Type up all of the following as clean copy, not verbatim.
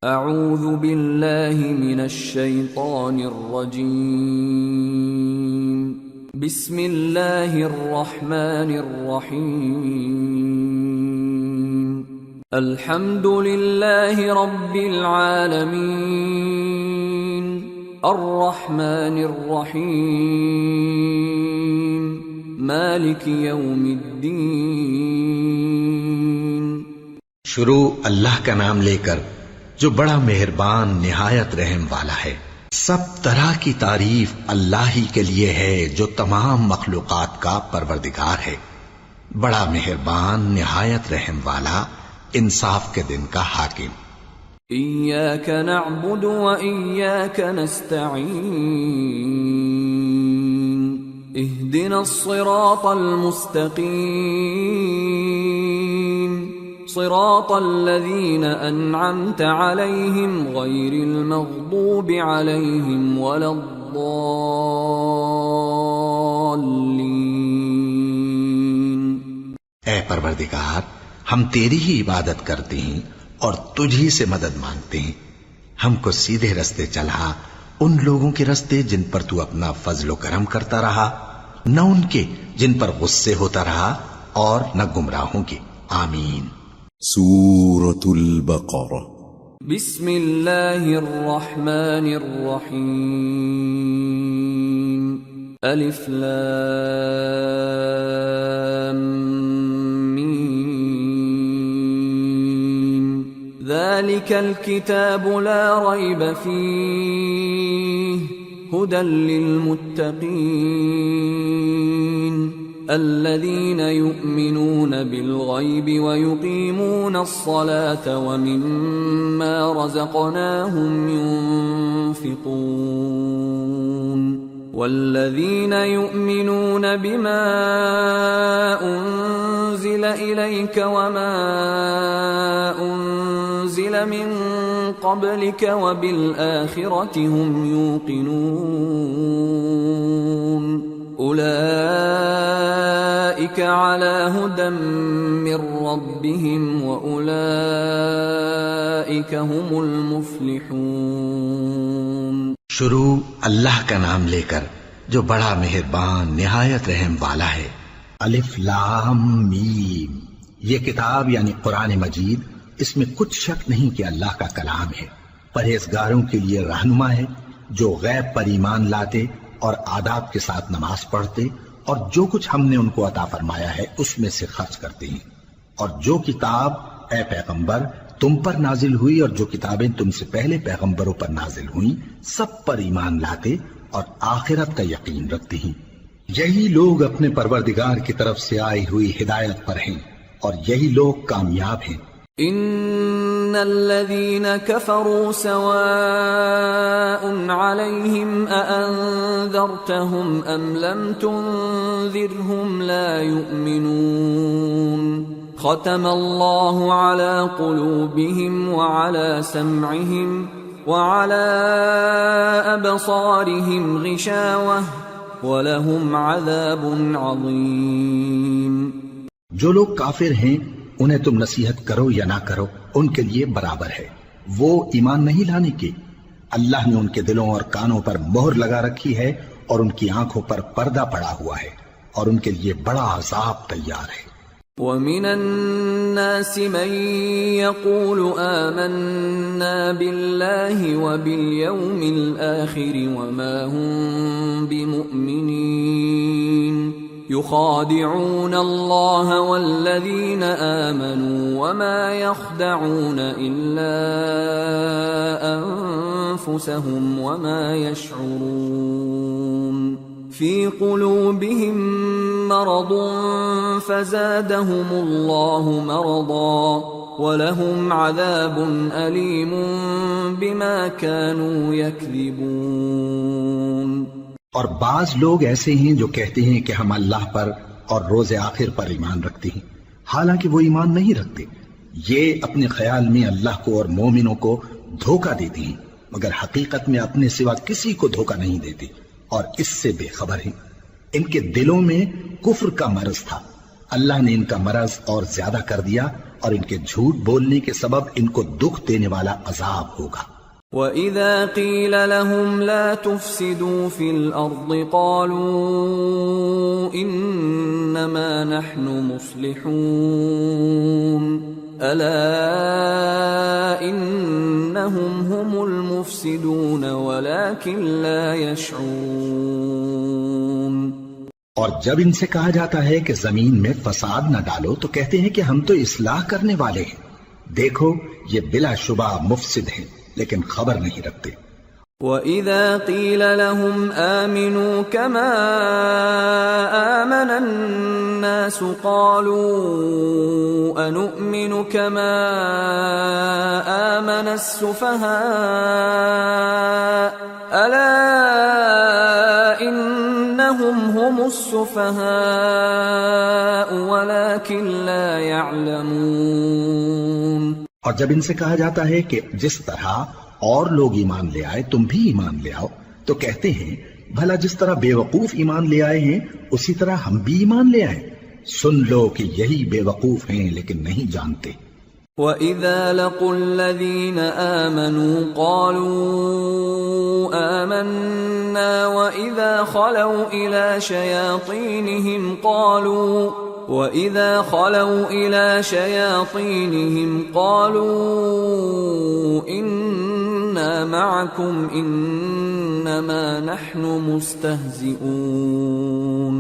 اعوذ باللہ من الشیطان الرجیم بسم اللہ الرحمن الرحیم الحمد للہ رب العالمین الرحمن الرحیم مالک یوم الدین۔ شروع اللہ کا نام لے کر جو بڑا مہربان نہایت رحم والا ہے۔ سب طرح کی تعریف اللہ ہی کے لیے ہے جو تمام مخلوقات کا پروردگار ہے، بڑا مہربان نہایت رحم والا، انصاف کے دن کا حاکم۔ ایاک نعبد و ایاک نستعین اہدنا الصراط المستقیم صراط الذین انعمت علیہم غیر المغضوب علیہم ولا الضالین۔ اے پروردگار، ہم تیری ہی عبادت کرتے ہیں اور تجھ ہی سے مدد مانگتے ہیں، ہم کو سیدھے رستے چلا، ان لوگوں کے رستے جن پر تو اپنا فضل و کرم کرتا رہا، نہ ان کے جن پر غصے ہوتا رہا، اور نہ گمراہوں کے۔ آمین۔ سورة البقرہ۔ بسم اللہ الرحمن الرحیم الف لام میم ذالک الکتاب لا ریب فیہ ہدی للمتقین الذين يؤمنون بالغيب ويقيمون الصلاة ومما رزقناهم ينفقون والذين يؤمنون بما أنزل إليك وما أنزل من قبلك وبالآخرة هم يوقنون اولئک علی ھدی من ربہم واولئک ھم المفلحون۔ شروع اللہ کا نام لے کر جو بڑا مہربان نہایت رحم والا ہے۔ الف لام میم، یہ کتاب یعنی قرآن مجید، اس میں کچھ شک نہیں کہ اللہ کا کلام ہے، پرہیزگاروں کے لیے رہنما ہے، جو غیب پر ایمان لاتے اور آداب کے ساتھ نماز پڑھتے اور جو کچھ ہم نے ان کو عطا فرمایا ہے اس میں سے خرچ کرتے ہیں، اور جو کتاب اے پیغمبر تم پر نازل ہوئی اور جو کتابیں تم سے پہلے پیغمبروں پر نازل ہوئیں سب پر ایمان لاتے اور آخرت کا یقین رکھتے ہیں۔ یہی لوگ اپنے پروردگار کی طرف سے آئی ہوئی ہدایت پر ہیں اور یہی لوگ کامیاب ہیں۔ ان الذين كفروا سواء عليهم أأنذرتهم ام لم تنذرهم لا يؤمنون ختم الله على قلوبهم وعلى سمعهم وعلى أبصارهم غشاوة ولهم عذاب عظيم۔ جو لوگ کافر ہیں انہیں تم نصیحت کرو یا نہ کرو ان کے لیے برابر ہے، وہ ایمان نہیں لانے کے، اللہ نے ان کے دلوں اور کانوں پر مہر لگا رکھی ہے اور ان کی آنکھوں پر پردہ پڑا ہوا ہے اور ان کے لیے بڑا عذاب تیار ہے۔ وَمِنَ النَّاسِ مَن يَقُولُ آمَنَّا بِاللَّهِ وَبِالْيَوْمِ الْآخِرِ وَمَا هُمْ بِمُؤْمِنِينَ يخادعون الله والذين آمنوا وما يخدعون إلا أنفسهم وما يشعرون في قلوبهم مرض فزادهم الله مرضا ولهم عذاب أليم بما كانوا يكذبون۔ اور بعض لوگ ایسے ہیں جو کہتے ہیں کہ ہم اللہ پر اور روز آخر پر ایمان رکھتے ہیں، حالانکہ وہ ایمان نہیں رکھتے۔ یہ اپنے خیال میں اللہ کو اور مومنوں کو دھوکہ دیتے ہیں، مگر حقیقت میں اپنے سوا کسی کو دھوکہ نہیں دیتے اور اس سے بے خبر ہیں۔ ان کے دلوں میں کفر کا مرض تھا اللہ نے ان کا مرض اور زیادہ کر دیا اور ان کے جھوٹ بولنے کے سبب ان کو دکھ دینے والا عذاب ہوگا۔ وَإِذَا قِيلَ لَهُمْ لَا تُفْسِدُوا فِي الْأَرْضِ قَالُوا إِنَّمَا نَحْنُ مُصْلِحُونَ أَلَا إِنَّهُمْ هُمُ الْمُفْسِدُونَ وَلَكِنْ لَا يَشْعُرُونَ۔ اور جب ان سے کہا جاتا ہے کہ زمین میں فساد نہ ڈالو تو کہتے ہیں کہ ہم تو اصلاح کرنے والے ہیں، دیکھو یہ بلا شبہ مفسد ہیں لیکن خبر نہیں رکھتے۔ وَإِذَا قِيلَ لَهُمْ آمِنُوا كَمَا آمَنَ النَّاسُ قَالُوا أَنُؤْمِنُ كَمَا آمَنَ السُّفَهَاءُ أَلَا إِنَّهُمْ هُمُ السُّفَهَاءُ وَلَكِنْ لَا يَعْلَمُونَ۔ اور جب ان سے کہا جاتا ہے کہ جس طرح اور لوگ ایمان لے آئے تم بھی ایمان لے آؤ تو کہتے ہیں بھلا جس طرح بے وقوف ایمان لے آئے ہیں اسی طرح ہم بھی ایمان لے آئے۔ سن لو کہ یہی بے وقوف ہیں لیکن نہیں جانتے۔ وَإِذَا لَقُوا الَّذِينَ آمَنُوا قَالُوا آمَنَّا وَإِذَا خَلَوْا إِلَى شَيَاطِينِهِمْ قَالُوا إِنَّا مَعَكُمْ إِنَّمَا نَحْنُ مُسْتَهْزِئُونَ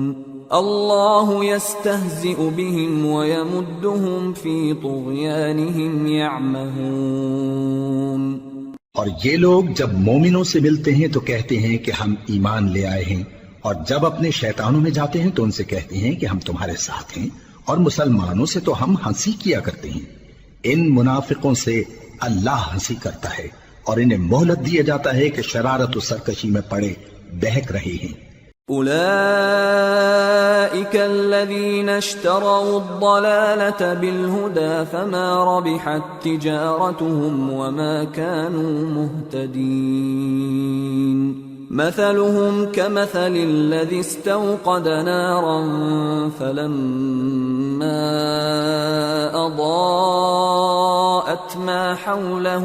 اللَّهُ يَسْتَهْزِئُ بِهِمْ وَيَمُدُّهُمْ فِي طُغْيَانِهِمْ يَعْمَهُونَ۔ اور یہ لوگ جب مومنوں سے ملتے ہیں تو کہتے ہیں کہ ہم ایمان لے آئے ہیں، اور جب اپنے شیطانوں میں جاتے ہیں تو ان سے کہتے ہیں کہ ہم تمہارے ساتھ ہیں، اور مسلمانوں سے تو ہم ہنسی کیا کرتے ہیں۔ ان منافقوں سے اللہ ہنسی کرتا ہے اور انہیں مہلت دیا جاتا ہے کہ شرارت و سرکشی میں پڑے بہک رہے ہیں۔ أولئك الذين اشتروا الضلالة بالهدى فما ربحت تجارتهم وما كانوا مهتدين مثلهم كمثل الذي استوقد نارا فلما أضاءت ما حوله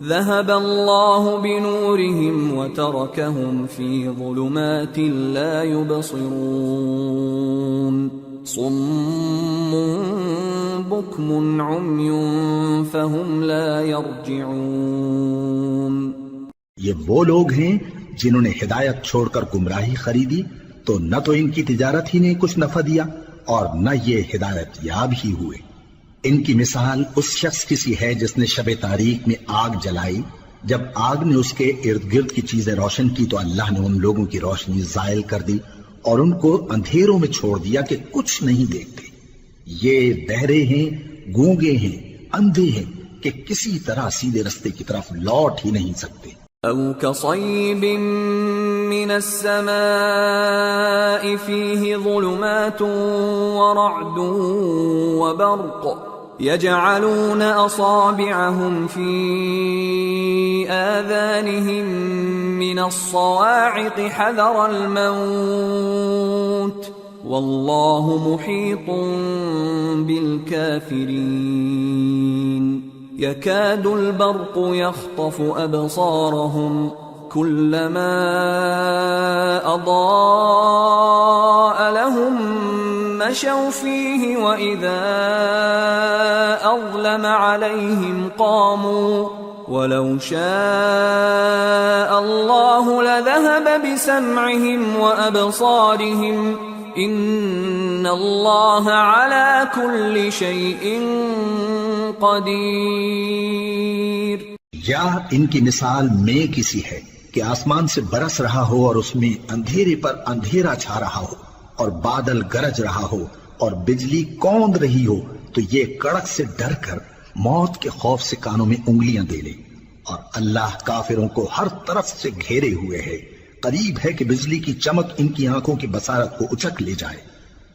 ذهب الله بنورهم وتركهم في ظلمات لا يبصرون صم بكم عمي فهم لا يرجعون۔ یہ وہ لوگ ہیں جنہوں نے ہدایت چھوڑ کر گمراہی خریدی تو نہ تو ان کی تجارت ہی نے کچھ نفع دیا اور نہ یہ ہدایت یاب ہی ہوئے۔ ان کی مثال اس شخص کی سی ہے جس نے شب تاریک میں آگ جلائی، جب آگ نے اس کے ارد گرد کی چیزیں روشن کی تو اللہ نے ان لوگوں کی روشنی زائل کر دی اور ان کو اندھیروں میں چھوڑ دیا کہ کچھ نہیں دیکھتے۔ یہ بہرے ہیں، گونگے ہیں، اندھے ہیں کہ کسی طرح سیدھے رستے کی طرف لوٹ ہی نہیں سکتے۔ أو كصيب من السماء فيه ظلمات ورعد وبرق يجعلون أصابعهم في آذانهم من الصواعق حذر الموت والله محيط بالكافرين يكاد البرق يخطف أبصارهم كلما أضاء لهم مشوا فيه وإذا أظلم عليهم قاموا ولو شاء الله لذهب بسمعهم وأبصارهم إن الله على كل شيء قدیر۔ یا ان کی مثال میں کسی ہے کہ آسمان سے برس رہا ہو اور اس میں اندھیرے پر اندھیرا چھا رہا ہو اور بادل گرج رہا ہو اور بجلی کوند رہی ہو تو یہ کڑک سے ڈر کر موت کے خوف سے کانوں میں انگلیاں دے لے، اور اللہ کافروں کو ہر طرف سے گھیرے ہوئے ہے۔ قریب ہے کہ بجلی کی چمک ان کی آنکھوں کی بصارت کو اچک لے جائے۔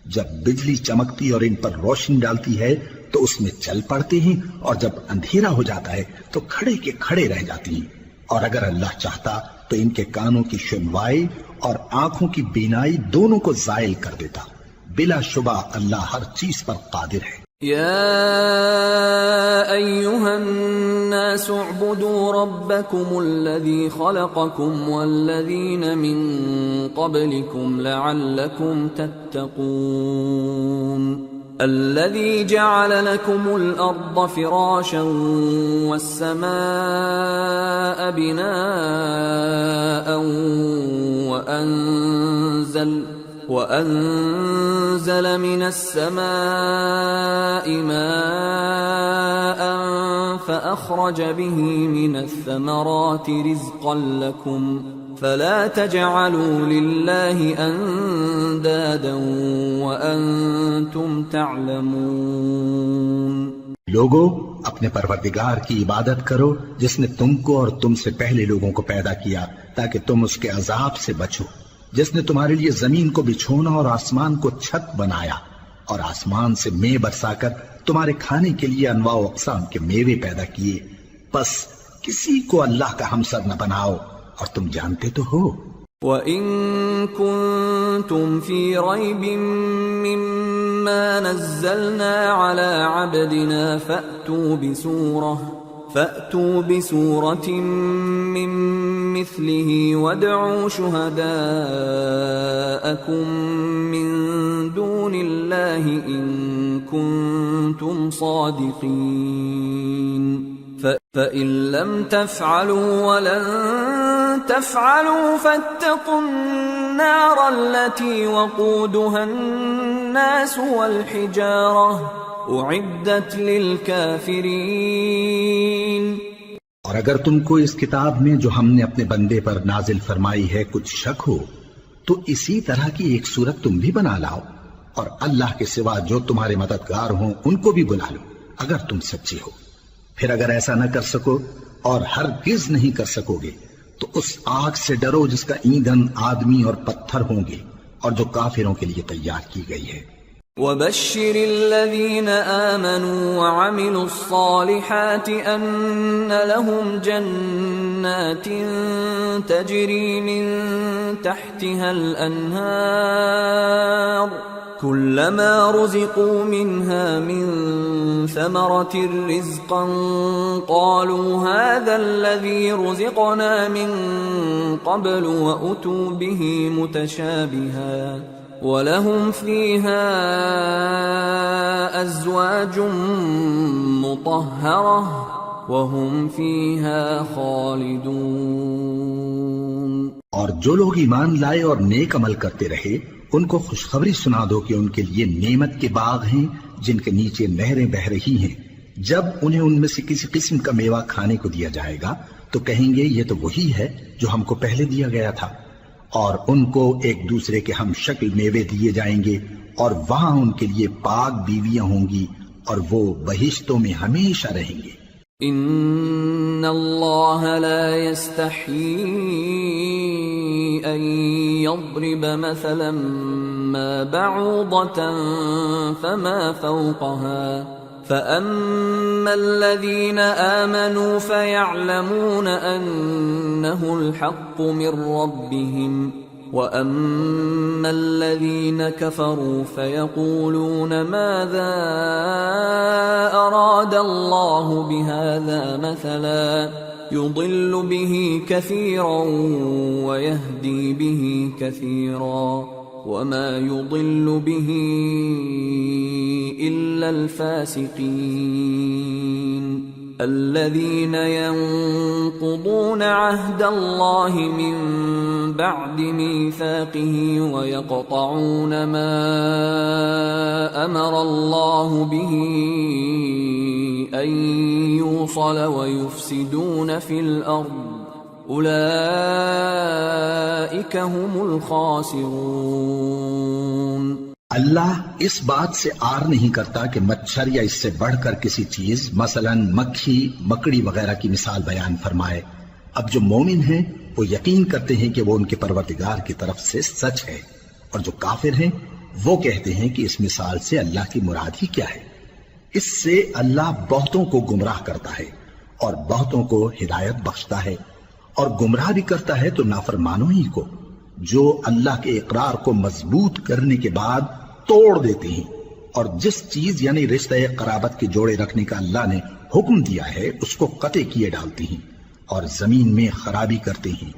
جب بجلی چمکتی اور ان پر روشنی ڈالتی ہے تو اس میں چل پڑتے ہیں، اور جب اندھیرا ہو جاتا ہے تو کھڑے کے کھڑے رہ جاتے ہیں، اور اگر اللہ چاہتا تو ان کے کانوں کی سنوائی اور آنکھوں کی بینائی دونوں کو زائل کر دیتا. بلا شبہ اللہ ہر چیز پر قادر ہے. يا أيها الناس اعبدوا ربكم الذي خلقكم والذين من قبلكم لعلكم تتقون الذي جعل لكم الأرض فراشا والسماء بناء وأنزل من السماء ماء فأخرج به من الثمرات رزقا لكم فلا تجعلوا لله أندادا وأنتم تعلمون. لوگو اپنے پروردگار کی عبادت کرو جس نے تم کو اور تم سے پہلے لوگوں کو پیدا کیا تاکہ تم اس کے عذاب سے بچو، جس نے تمہارے لیے زمین کو بچھونا اور آسمان کو چھت بنایا اور آسمان سے مے برسا کر تمہارے کھانے کے لیے انواع و اقسام کے میوے پیدا کیے. بس کسی کو اللہ کا ہمسر نہ بناؤ اور تم جانتے تو ہو. وَإِن كُنتُمْ فِي رَيْبٍ مِّمَّا نَزَّلْنَا عَلَى عَبْدِنَا فَأْتُوا بِسُورَةٍ مِّن مِّثْلِهِ وَادْعُوا شُهَدَاءَكُم مِّن دُونِ اللَّهِ إِن كُنتُمْ صَادِقِينَ فَإِن لَّمْ تَفْعَلُوا وَلَن تَفْعَلُوا فَاتَّقُوا النَّارَ الَّتِي وَقُودُهَا النَّاسُ وَالْحِجَارَةُ اعدت للکافرین. اور اگر تم کو اس کتاب میں جو ہم نے اپنے بندے پر نازل فرمائی ہے کچھ شک ہو تو اسی طرح کی ایک صورت تم بھی بنا لاؤ اور اللہ کے سوا جو تمہارے مددگار ہوں ان کو بھی بلا لو اگر تم سچے ہو. پھر اگر ایسا نہ کر سکو اور ہرگز نہیں کر سکو گے تو اس آگ سے ڈرو جس کا ایندھن آدمی اور پتھر ہوں گے اور جو کافروں کے لیے تیار کی گئی ہے. وَبَشِّرِ الَّذِينَ آمَنُوا وَعَمِلُوا الصَّالِحَاتِ أَنَّ لَهُمْ جَنَّاتٍ تَجْرِي مِن تَحْتِهَا الْأَنْهَارُ كُلَّمَا رُزِقُوا مِنْهَا مِن ثَمَرَةٍ رِزْقًا قَالُوا هَذَا الَّذِي رُزِقْنَا مِن قَبْلُ وَأُتُوا بِهِ مُتَشَابِهًا وَلَهُمْ فِيهَا أَزْوَاجٌ مُطَهَّرَةٌ وَهُمْ فِيهَا خَالِدُونَ. اور جو لوگ ایمان لائے اور نیک عمل کرتے رہے ان کو خوشخبری سنا دو کہ ان کے لیے نعمت کے باغ ہیں جن کے نیچے نہریں بہہ رہی ہیں. جب انہیں ان میں سے کسی قسم کا میوہ کھانے کو دیا جائے گا تو کہیں گے یہ تو وہی ہے جو ہم کو پہلے دیا گیا تھا، اور ان کو ایک دوسرے کے ہم شکل میوے دیے جائیں گے اور وہاں ان کے لیے پاک بیویاں ہوں گی اور وہ بہشتوں میں ہمیشہ رہیں گے. ان اللہ لا يستحيي ان يضرب مثلا ما بعوضة فما فوقها فأما الذين آمنوا فيعلمون أنه الحق من ربهم وأما الذين كفروا فيقولون ماذا أراد الله بهذا مثلا يضل به كثيرا ويهدي به كثيرا وما يضل به إلا الفاسقين الذين ينقضون عهد الله من بعد ميثاقه ويقطعون ما أمر الله به أن يوصل ويفسدون في الأرض اولئک هم الخاسرون. اللہ اس بات سے آر نہیں کرتا کہ مچھر یا اس سے بڑھ کر کسی چیز مثلا مکھی مکڑی وغیرہ کی مثال بیان فرمائے. اب جو مومن ہیں وہ یقین کرتے ہیں کہ وہ ان کے پروردگار کی طرف سے سچ ہے، اور جو کافر ہیں وہ کہتے ہیں کہ اس مثال سے اللہ کی مراد ہی کیا ہے. اس سے اللہ بہتوں کو گمراہ کرتا ہے اور بہتوں کو ہدایت بخشتا ہے، اور گمراہ بھی کرتا ہے تو نافرمانوں ہی کو، جو اللہ کے اقرار کو مضبوط کرنے کے بعد توڑ دیتے ہیں، اور جس چیز یعنی رشتہ قرابت کے جوڑے رکھنے کا اللہ نے حکم دیا ہے اس کو قطع کیے ڈالتے ہیں اور زمین میں خرابی کرتے ہیں،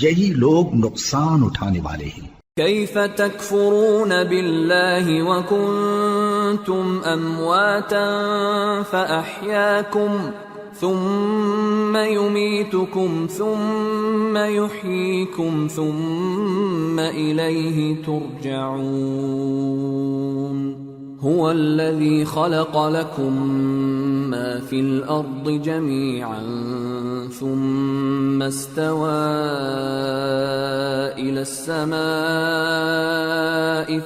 یہی لوگ نقصان اٹھانے والے ہیں۔ كيف تكفرون بالله وكنتم أمواتا فأحياكم ثم يميتكم ثم يحييكم ثم إليه ترجعون هو الذي خلق لكم ما في الأرض جميعا ثم استوى إلى السماء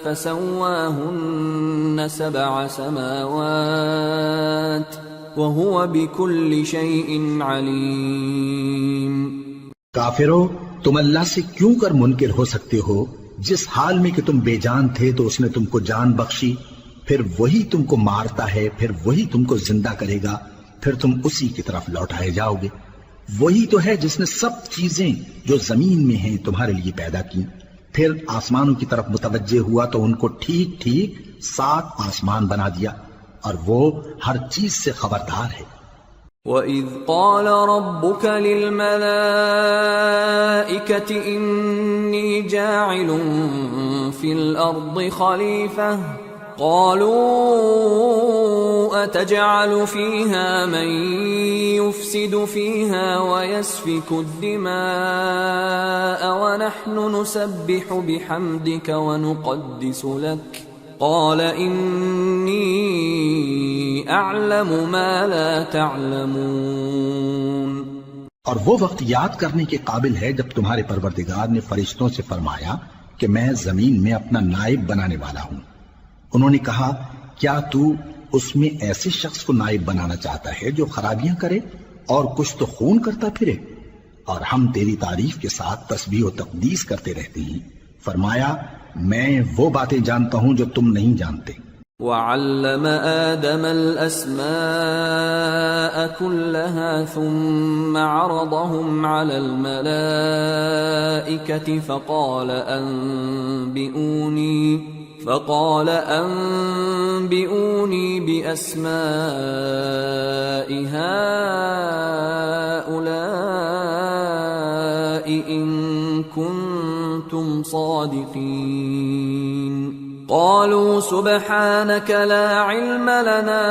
فسواهن 7 سماوات وهو بكل شيء عليم۔ کافرو، تم اللہ سے کیوں کر منکر ہو سکتے ہو؟ جس حال میں کہ تم بے جان تھے تو اس نے تم کو جان بخشی، پھر وہی تم کو مارتا ہے، پھر وہی تم کو زندہ کرے گا، پھر تم اسی کی طرف لوٹائے جاؤ گے۔ وہی تو ہے جس نے سب چیزیں جو زمین میں ہیں تمہارے لیے پیدا کی، پھر آسمانوں کی طرف متوجہ ہوا تو ان کو ٹھیک ٹھیک 7 آسمان بنا دیا، اور وہ ہر چیز سے خبردار ہے۔ وَإِذْ قَالَ رَبُّكَ لِلْمَلَائِكَةِ إِنِّي جَاعِلٌ فِي الْأَرْضِ خَلِيفَةً قَالُوا أَتَجْعَلُ فِيهَا مَن يُفْسِدُ فِيهَا وَيَسْفِكُ الدِّمَاءَ وَنَحْنُ نُسَبِّحُ بِحَمْدِكَ وَنُقَدِّسُ لَكَ قال انی اعلم ما لا تعلمون۔ اور وہ وقت یاد کرنے کے قابل ہے جب تمہارے پروردگار نے فرشتوں سے فرمایا کہ میں زمین میں اپنا نائب بنانے والا ہوں۔ انہوں نے کہا کیا تو اس میں ایسے شخص کو نائب بنانا چاہتا ہے جو خرابیاں کرے اور کچھ تو خون کرتا پھرے؟ اور ہم تیری تعریف کے ساتھ تسبیح و تقدیس کرتے رہتے ہیں۔ فرمایا میں وہ باتیں جانتا ہوں جو تم نہیں جانتے۔ وَعَلَّمَ آدَمَ الْأَسْمَاءَ كُلَّهَا ثُمَّ عَرَضَهُمْ عَلَى الْمَلَائِكَةِ فقال أنبئوني بأسماء هؤلاء إن كنتم صادقين قالوا سبحانك لا علم لنا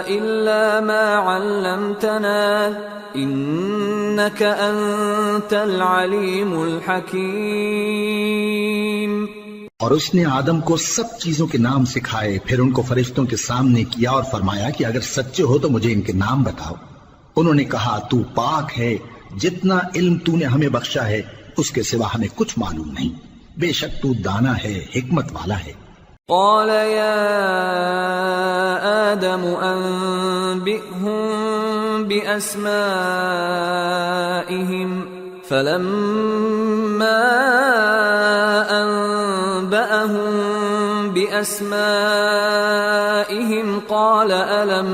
إلا ما علمتنا إنك أنت العليم الحكيم۔ اور اس نے آدم کو سب چیزوں کے نام سکھائے، پھر ان کو فرشتوں کے سامنے کیا اور فرمایا کہ اگر سچے ہو تو مجھے ان کے نام بتاؤ۔ انہوں نے کہا تو پاک ہے، جتنا علم تو نے ہمیں بخشا ہے اس کے سوا ہمیں کچھ معلوم نہیں، بے شک تو دانا ہے، حکمت والا ہے۔ قال يا آدم أنبئهم بأسمائهم فلما أنبأهم بأسمائهم قال ألم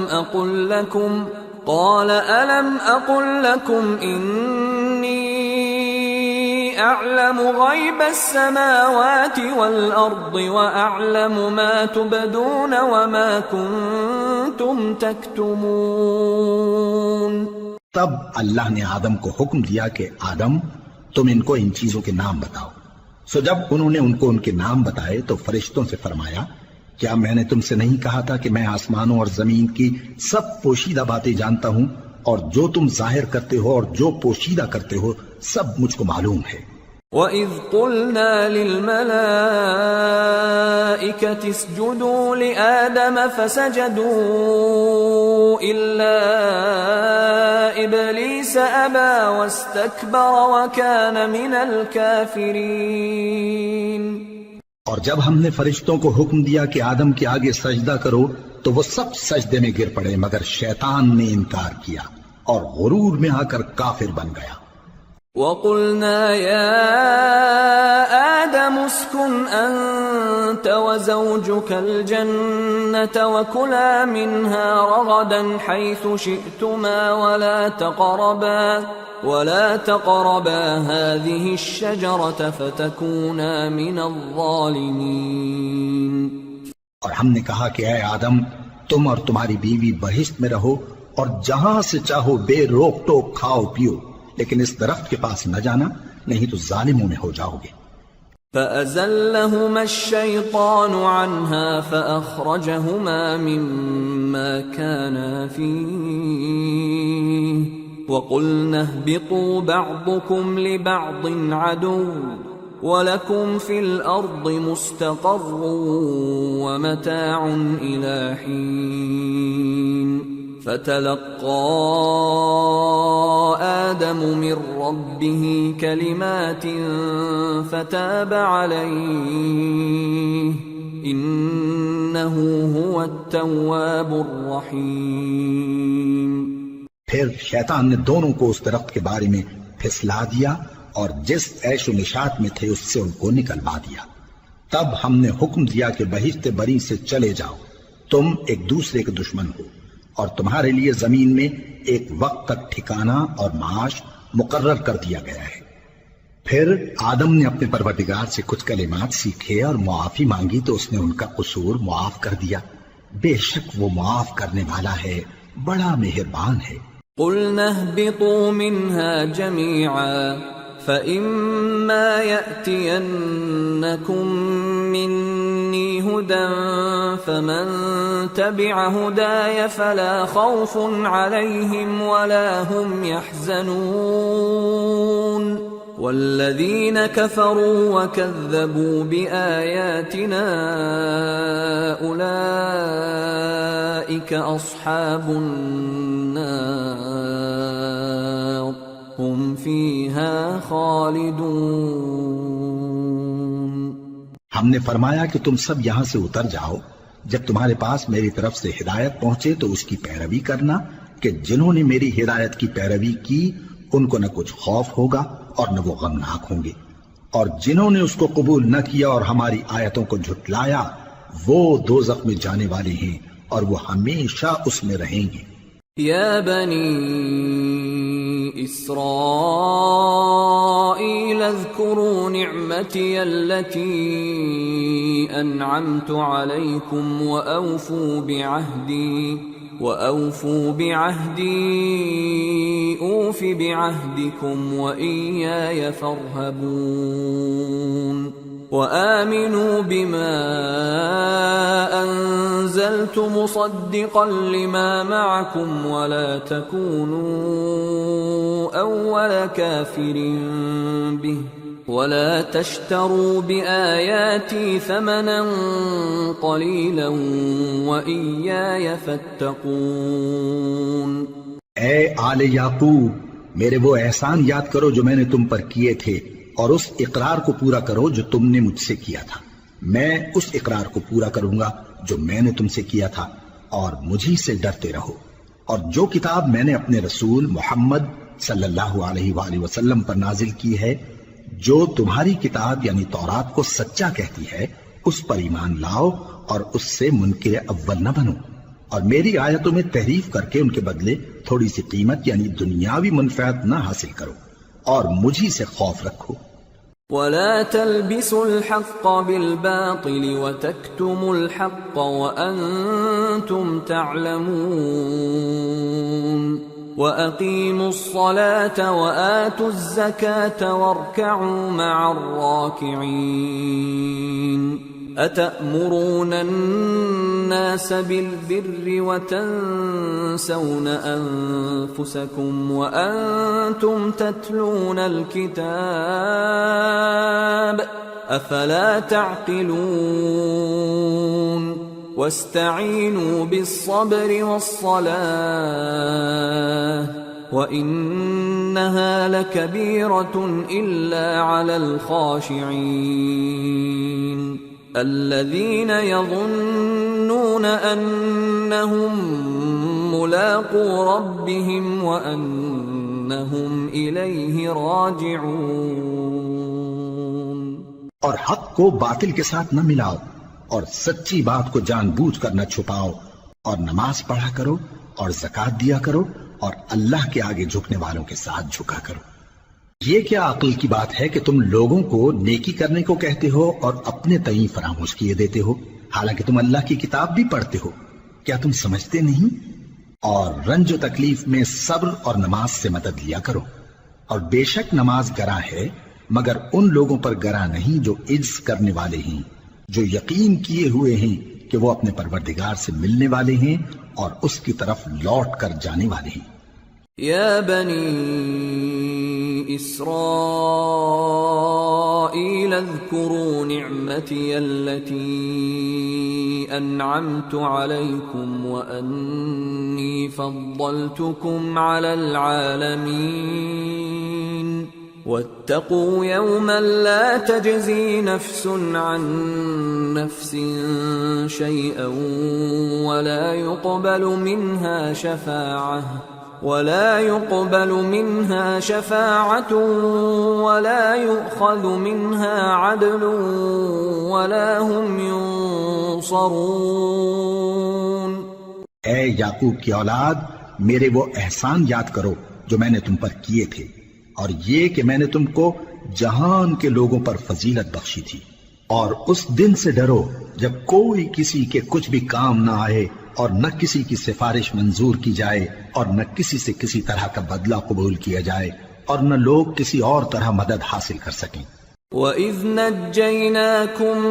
أقل لكم إني أعلم غيب السماوات والأرض وأعلم ما تبدون وما كنتم تكتمون۔ تب اللہ نے آدم کو حکم دیا کہ آدم تم ان کو ان چیزوں کے نام بتاؤ۔ سو جب انہوں نے ان کو ان کے نام بتائے تو فرشتوں سے فرمایا کیا میں نے تم سے نہیں کہا تھا کہ میں آسمانوں اور زمین کی سب پوشیدہ باتیں جانتا ہوں، اور جو تم ظاہر کرتے ہو اور جو پوشیدہ کرتے ہو سب مجھ کو معلوم ہے۔ وَإِذْ قُلْنَا لِلْمَلَائِكَةِ اسْجُدُوا لِآدَمَ فَسَجَدُوا إِلَّا إِبْلِيسَ أَبَى وَاسْتَكْبَرَ وَكَانَ مِنَ الْكَافِرِينَ۔ اور جب ہم نے فرشتوں کو حکم دیا کہ آدم کے آگے سجدہ کرو تو وہ سب سجدے میں گر پڑے مگر شیطان نے انکار کیا اور غرور میں آ کر کافر بن گیا۔ وَقُلْنَا يَا آدَمُ اسْكُنْ أَنْتَ أنت وزوجك الجنة وكلا منها رغدا حيث شئتما ولا تقربا هذه الشجرة فتكونا من الظالمين. اور ہم نے کہا کہ اے آدم تم اور تمہاری بیوی بہشت میں رہو اور جہاں سے چاہو بے روک ٹوک کھاؤ پیو، لیکن اس درخت کے پاس نہ جانا نہیں تو ظالموں میں ہو جاؤ گے. فأزلهما الشيطان عنها فأخرجهما مما كانا فيه وقلنا اهبطوا بعضكم لبعض عدو وَلَكُمْ فِي الْأَرْضِ مُسْتَقَرٌّ وَمَتَاعٌ إِلَىٰ حِينٍ. فَتَلَقَّىٰ آدَمُ مِن رَّبِّهِ كَلِمَاتٍ فَتَابَ عَلَيْهِ إِنَّهُ هُوَ التَّوَّابُ الرَّحِيمُ. پھر شیطان نے دونوں کو اس درخت کے بارے میں پھسلا دیا اور جس عیش و نشاط میں تھے اس سے ان کو نکلوا دیا. تب ہم نے حکم دیا کہ بہشت بری سے چلے جاؤ، تم ایک دوسرے کے دشمن ہو، اور تمہارے لیے زمین میں ایک وقت تک ٹھکانہ اور معاش مقرر کر دیا گیا ہے. پھر آدم نے اپنے پروردگار سے کچھ کلمات سیکھے اور معافی مانگی تو اس نے ان کا قصور معاف کر دیا. بے شک وہ معاف کرنے والا ہے، بڑا مہربان ہے. قُلْنَا اهْبِطُوا مِنْهَا جَمِيعًا فَإِمَّا يَأْتِيَنَّكُم مِّنِّي هُدًى فَمَن تَبِعَ هُدَايَ فَلَا خَوْفٌ عَلَيْهِمْ وَلَا هُمْ يَحْزَنُونَ. وَالَّذِينَ كَفَرُوا وَكَذَّبُوا بِآيَاتِنَا أُولَٰئِكَ أَصْحَابُ النَّارِ ہم فیہا خالدون. ہم نے فرمایا کہ تم سب یہاں سے اتر جاؤ، جب تمہارے پاس میری طرف سے ہدایت پہنچے تو اس کی پیروی کرنا کہ جنہوں نے میری ہدایت کی پیروی کی ان کو نہ کچھ خوف ہوگا اور نہ وہ غمناک ہوں گے، اور جنہوں نے اس کو قبول نہ کیا اور ہماری آیتوں کو جھٹلایا وہ دوزخ میں جانے والے ہیں اور وہ ہمیشہ اس میں رہیں گے. یا بنی إسرائيل اذكروا نعمتي التي أنعمت عليكم وأوفوا بعهدي أوف بعهدكم وإياي فارهبون. وآمنوا بما أنزلت مصدقا لما معكم ولا تكونوا أول كافر به ولا تشتروا بآياتي ثمنا قليلا وإياي فاتقون. اے آل یعقوب، میرے وہ احسان یاد کرو جو میں نے تم پر کیے تھے، اور اس اقرار کو پورا کرو جو تم نے مجھ سے کیا تھا. میں اس اقرار کو پورا کروں گا جو میں نے تم سے کیا تھا، اور مجھی سے ڈرتے رہو. اور جو کتاب میں نے اپنے رسول محمد صلی اللہ علیہ وآلہ وسلم پر نازل کی ہے، جو تمہاری کتاب یعنی تورات کو سچا کہتی ہے، اس پر ایمان لاؤ اور اس سے منکر اول نہ بنو، اور میری آیتوں میں تحریف کر کے ان کے بدلے تھوڑی سی قیمت یعنی دنیاوی منفعت نہ حاصل کرو، اور مجھی سے خوف رکھو. ولا تلبسوا الحق بالباطل وتكتموا الحق وأنتم تعلمون. وأقيموا الصلاة وآتوا الزكاة واركعوا مع الراكعين. أتأمرون الناس بالبر وتنسون أنفسكم وأنتم تتلون الكتاب أفلا تعقلون. واستعينوا بالصبر والصلاة وإنها لكبيرة إلا على الخاشعين الذين يظنون أنهم ملاقو ربهم وأنهم إليه راجعون. اور حق کو باطل کے ساتھ نہ ملاؤ، اور سچی بات کو جان بوجھ کر نہ چھپاؤ، اور نماز پڑھا کرو اور زکات دیا کرو، اور اللہ کے آگے جھکنے والوں کے ساتھ جھکا کرو۔ یہ کیا عقل کی بات ہے کہ تم لوگوں کو نیکی کرنے کو کہتے ہو اور اپنے تئیں فراموش کیے دیتے ہو، حالانکہ تم اللہ کی کتاب بھی پڑھتے ہو؟ کیا تم سمجھتے نہیں؟ اور رنج و تکلیف میں صبر اور نماز سے مدد لیا کرو، اور بے شک نماز گراں ہے، مگر ان لوگوں پر گراں نہیں جو عجز کرنے والے ہیں، جو یقین کیے ہوئے ہیں کہ وہ اپنے پروردگار سے ملنے والے ہیں اور اس کی طرف لوٹ کر جانے والے ہیں۔ یا بنی اسرائیل اذکروا نعمتی التي انعمت علیکم وانی فضلتکم علی العالمین واتقوا يوما لا تجزي نفس عن نفس شيئا ولا يقبل منها شفاعة ولا يؤخذ منها عدل ولا هم ينصرون۔ اے یعقوب کی اولاد، میرے وہ احسان یاد کرو جو میں نے تم پر کیے تھے، اور یہ کہ میں نے تم کو جہان کے لوگوں پر فضیلت بخشی تھی، اور اس دن سے ڈرو جب کوئی کسی کے کچھ بھی کام نہ آئے، اور نہ کسی کی سفارش منظور کی جائے، اور نہ کسی سے کسی طرح کا بدلہ قبول کیا جائے، اور نہ لوگ کسی اور طرح مدد حاصل کر سکیں۔ وَإِذْ نَجَّيْنَاكُمْ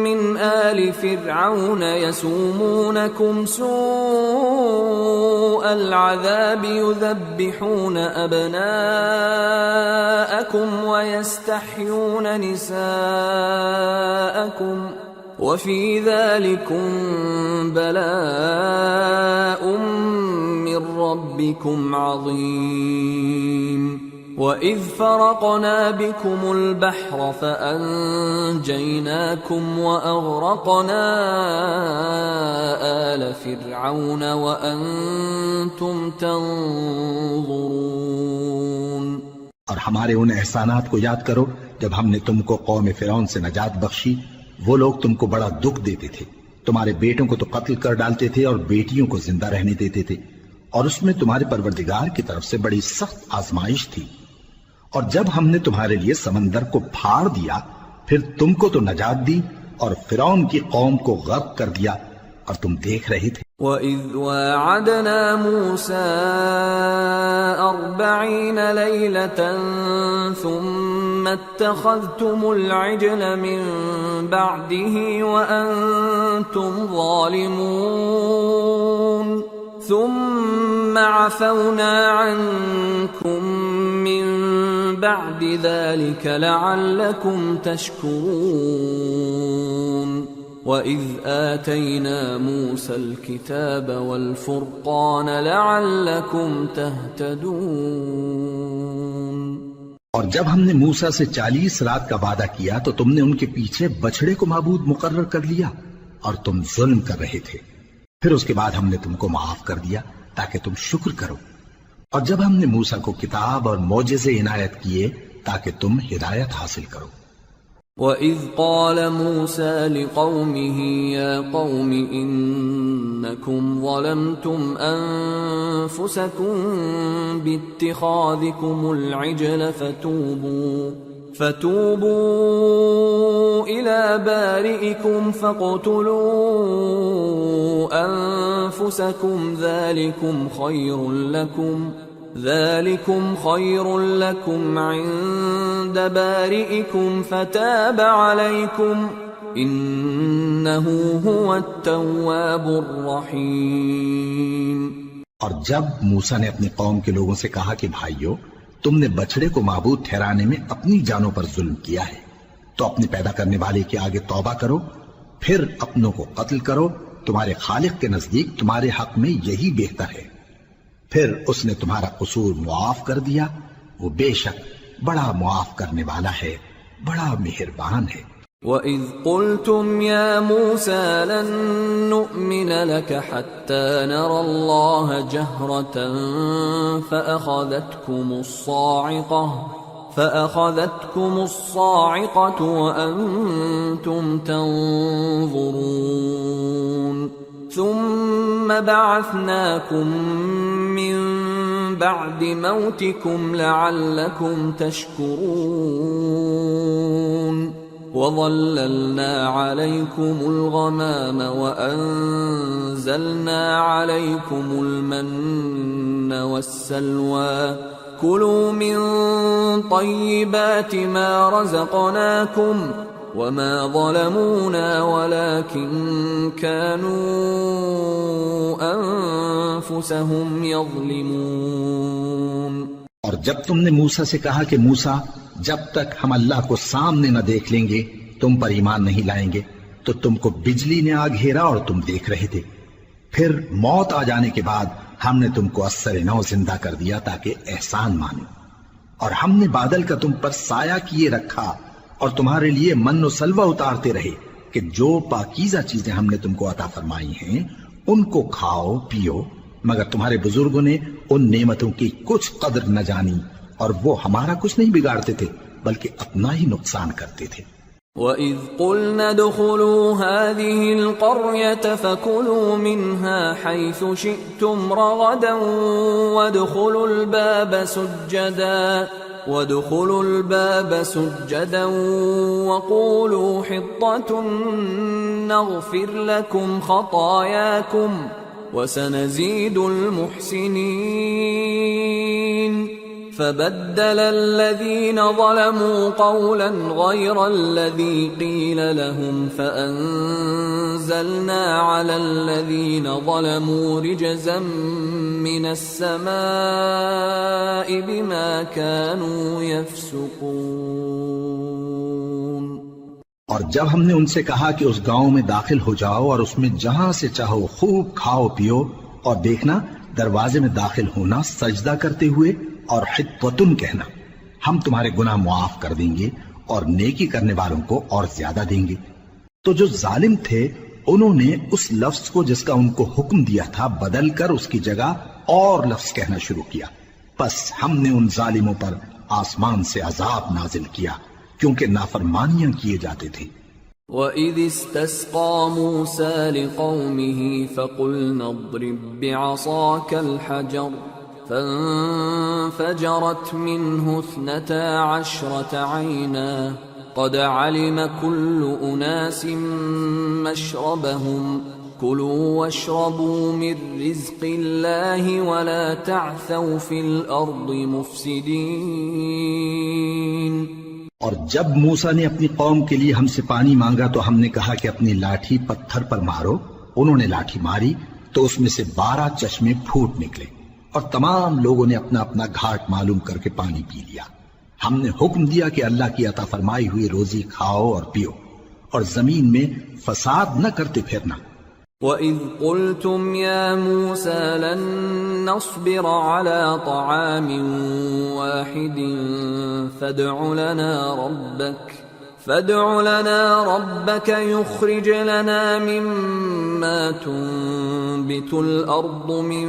مِنْ آلِ فِرْعَوْنَ يَسُومُونَكُمْ سُوءَ الْعَذَابِ يُذَبِّحُونَ أَبْنَاءَكُمْ وَيَسْتَحْيُونَ نِسَاءَكُمْ وَفِي ذَلِكُمْ بَلَاءٌ مِّن رَّبِّكُمْ عَظِيمٌ۔ وَإِذْ فَرَقْنَا بِكُمُ الْبَحْرَ فَأَنجَيْنَاكُمْ وَأَغْرَقْنَا آلَ فِرْعَوْنَ وَأَنْتُمْ تَنظُرُونَ۔ اور ہمارے ان احسانات کو یاد کرو جب ہم نے تم کو قوم فرعون سے نجات بخشی۔ وہ لوگ تم کو بڑا دکھ دیتے تھے، تمہارے بیٹوں کو تو قتل کر ڈالتے تھے اور بیٹیوں کو زندہ رہنے دیتے تھے، اور اس میں تمہارے پروردگار کی طرف سے بڑی سخت آزمائش تھی۔ اور جب ہم نے تمہارے لیے سمندر کو پھاڑ دیا، پھر تم کو تو نجات دی اور فرعون کی قوم کو غرق کر دیا، اور تم دیکھ رہے تھے۔ وَإِذْ وَاعَدْنَا مُوسَىٰ 40 لَيْلَةً ثُمَّ اتَّخَذْتُمُ الْعِجْلَ مِن بَعْدِهِ وَأَنْتُمْ ظَالِمُونَ ثُمَّ عَفَوْنَا عَنْكُمْ مِن بَعْدِ ذَلِكَ لَعَلَّكُمْ تَشْكُرُونَ۔ وَإِذْ آتَيْنَا مُوسَى الْكِتَابَ وَالْفُرْقَانَ لَعَلَّكُمْ تَهْتَدُونَ۔ اور جب ہم نے موسیٰ سے 40 رات کا وعدہ کیا تو تم نے ان کے پیچھے بچڑے کو معبود مقرر کر لیا، اور تم ظلم کر رہے تھے۔ پھر اس کے بعد ہم نے تم کو معاف کر دیا تاکہ تم شکر کرو۔ اور جب ہم نے موسیٰ کو کتاب اور معجزے عنایت کیے تاکہ تم ہدایت حاصل کرو۔ وَإِذْ قَالَ مُوسَىٰ لِقَوْمِهِ يَا قَوْمِ إِنَّكُمْ ظَلَمْتُمْ أَنفُسَكُمْ بِاتِّخَاذِكُمُ الْعِجْلَ فَتُوبُوا إِلَىٰ بَارِئِكُمْ فَاقْتُلُوا أَنفُسَكُمْ ذَلِكُمْ خَيْرٌ لَكُمْ عِندَ بَارِئِكُمْ فَتَابَ عَلَيْكُمْ إِنَّهُ هُوَ التَّوَّابُ الرَّحِيمُ۔ اور جب موسیٰ نے اپنی قوم کے لوگوں سے کہا کہ بھائیو، تم نے بچڑے کو معبود ٹھہرانے میں اپنی جانوں پر ظلم کیا ہے، تو اپنے پیدا کرنے والے کے آگے توبہ کرو، پھر اپنوں کو قتل کرو، تمہارے خالق کے نزدیک تمہارے حق میں یہی بہتر ہے۔ پھر اس نے تمہارا قصور معاف کر دیا، وہ بے شک بڑا معاف کرنے والا ہے، بڑا مہربان ہے۔ وَإِذْ قُلْتُمْ يَا مُوسَىٰ لَن نُّؤْمِنَ لَكَ حَتَّىٰ نَرَى اللَّهَ جَهْرَةً فأخذتكم الصاعقة وأنتم تنظرون ثم بعثناكم من بعد موتكم لعلكم تشكرون وظللنا عليكم الغمام وأنزلنا عليكم المن والسلوى كلوا من طيبات ما رزقناكم وما ظلمونا ولكن كانوا أنفسهم يظلمون۔ اور جب تم نے موسیٰ سے کہا کہ موسیٰ جب تک ہم اللہ کو سامنے نہ دیکھ لیں گے تم پر ایمان نہیں لائیں گے، تو تم کو بجلی نے آ گھیرا اور تم دیکھ رہے تھے، پھر موت آ جانے کے بعد ہم نے تم کو اثر نو زندہ کر دیا تاکہ احسان مانو، اور ہم نے بادل کا تم پر سایہ کیے رکھا اور تمہارے لیے من و سلوہ اتارتے رہے کہ جو پاکیزہ چیزیں ہم نے تم کو عطا فرمائی ہیں ان کو کھاؤ پیو، مگر تمہارے بزرگوں نے ان نعمتوں کی کچھ قدر نہ جانی اور وہ ہمارا کچھ نہیں بگاڑتے تھے بلکہ اپنا ہی نقصان کرتے تھے۔ وَإِذْ قُلْنَا ادْخُلُوا هَٰذِهِ الْقَرْيَةَ فَكُلُوا مِنْهَا حَيْثُ شِئْتُمْ رَغَدًا وَادْخُلُوا الْبَابَ سُجَّدًا وَقُولُوا حِطَّةٌ نَغْفِرْ لَكُمْ خَطَايَاكُمْ وَسَنَزِيدُ الْمُحْسِنِينَ فبدل الذين ظلموا قولا غير الذي قيل لهم فأنزلنا على الذين ظلموا رجزا من السماء بما كانوا يفسقون۔ اور جب ہم نے ان سے کہا کہ اس گاؤں میں داخل ہو جاؤ اور اس میں جہاں سے چاہو خوب کھاؤ پیو، اور دیکھنا دروازے میں داخل ہونا سجدہ کرتے ہوئے اور حطوتن کہنا، ہم تمہارے گناہ معاف کر دیں گے اور نیکی کرنے والوں کو اور زیادہ دیں گے۔ تو جو ظالم تھے انہوں نے اس لفظ کو جس کا ان کو حکم دیا تھا بدل کر اس کی جگہ اور لفظ کہنا شروع کیا، پس ہم نے ان ظالموں پر آسمان سے عذاب نازل کیا کیونکہ نافرمانیاں کیے جاتے تھے۔ وَإِذِ اسْتَسْقَىٰ مُوسَىٰ لِقَوْمِهِ فَقُلْنَا اضْرِب بِّعَصَاكَ الْحَجَرَ فانفجرت منه 12 عينا قد علم كل أناس مشربهم كلوا واشربوا من رزق الله ولا تعثوا في الأرض مفسدين۔ اور جب موسیٰ نے اپنی قوم کے لیے ہم سے پانی مانگا تو ہم نے کہا کہ اپنی لاٹھی پتھر پر مارو، انہوں نے لاٹھی ماری تو اس میں سے 12 چشمے پھوٹ نکلے اور تمام لوگوں نے اپنا اپنا گھاٹ معلوم کر کے پانی پی لیا۔ ہم نے حکم دیا کہ اللہ کی عطا فرمائی ہوئی روزی کھاؤ اور پیو اور زمین میں فساد نہ کرتے پھرنا۔ وَإِذْ قُلْتُمْ يَا مُوسَىٰ لَن نَّصْبِرَ عَلَىٰ طَعَامٍ وَاحِدٍ فادع لنا ربك يخرج لنا مما تنبت الأرض من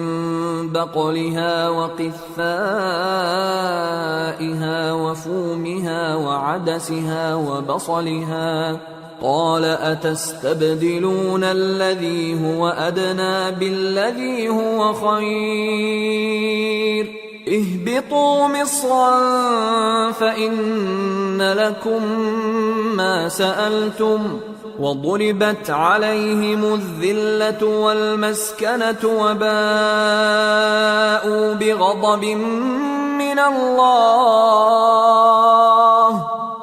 بقلها وقثائها وفومها وعدسها وبصلها قال أتستبدلون الذي هو أدنى بالذي هو خير اهبطوا مصرا فإن لكم ما سألتم وضربت عليهم الذلة والمسكنة وباءوا بغضب من الله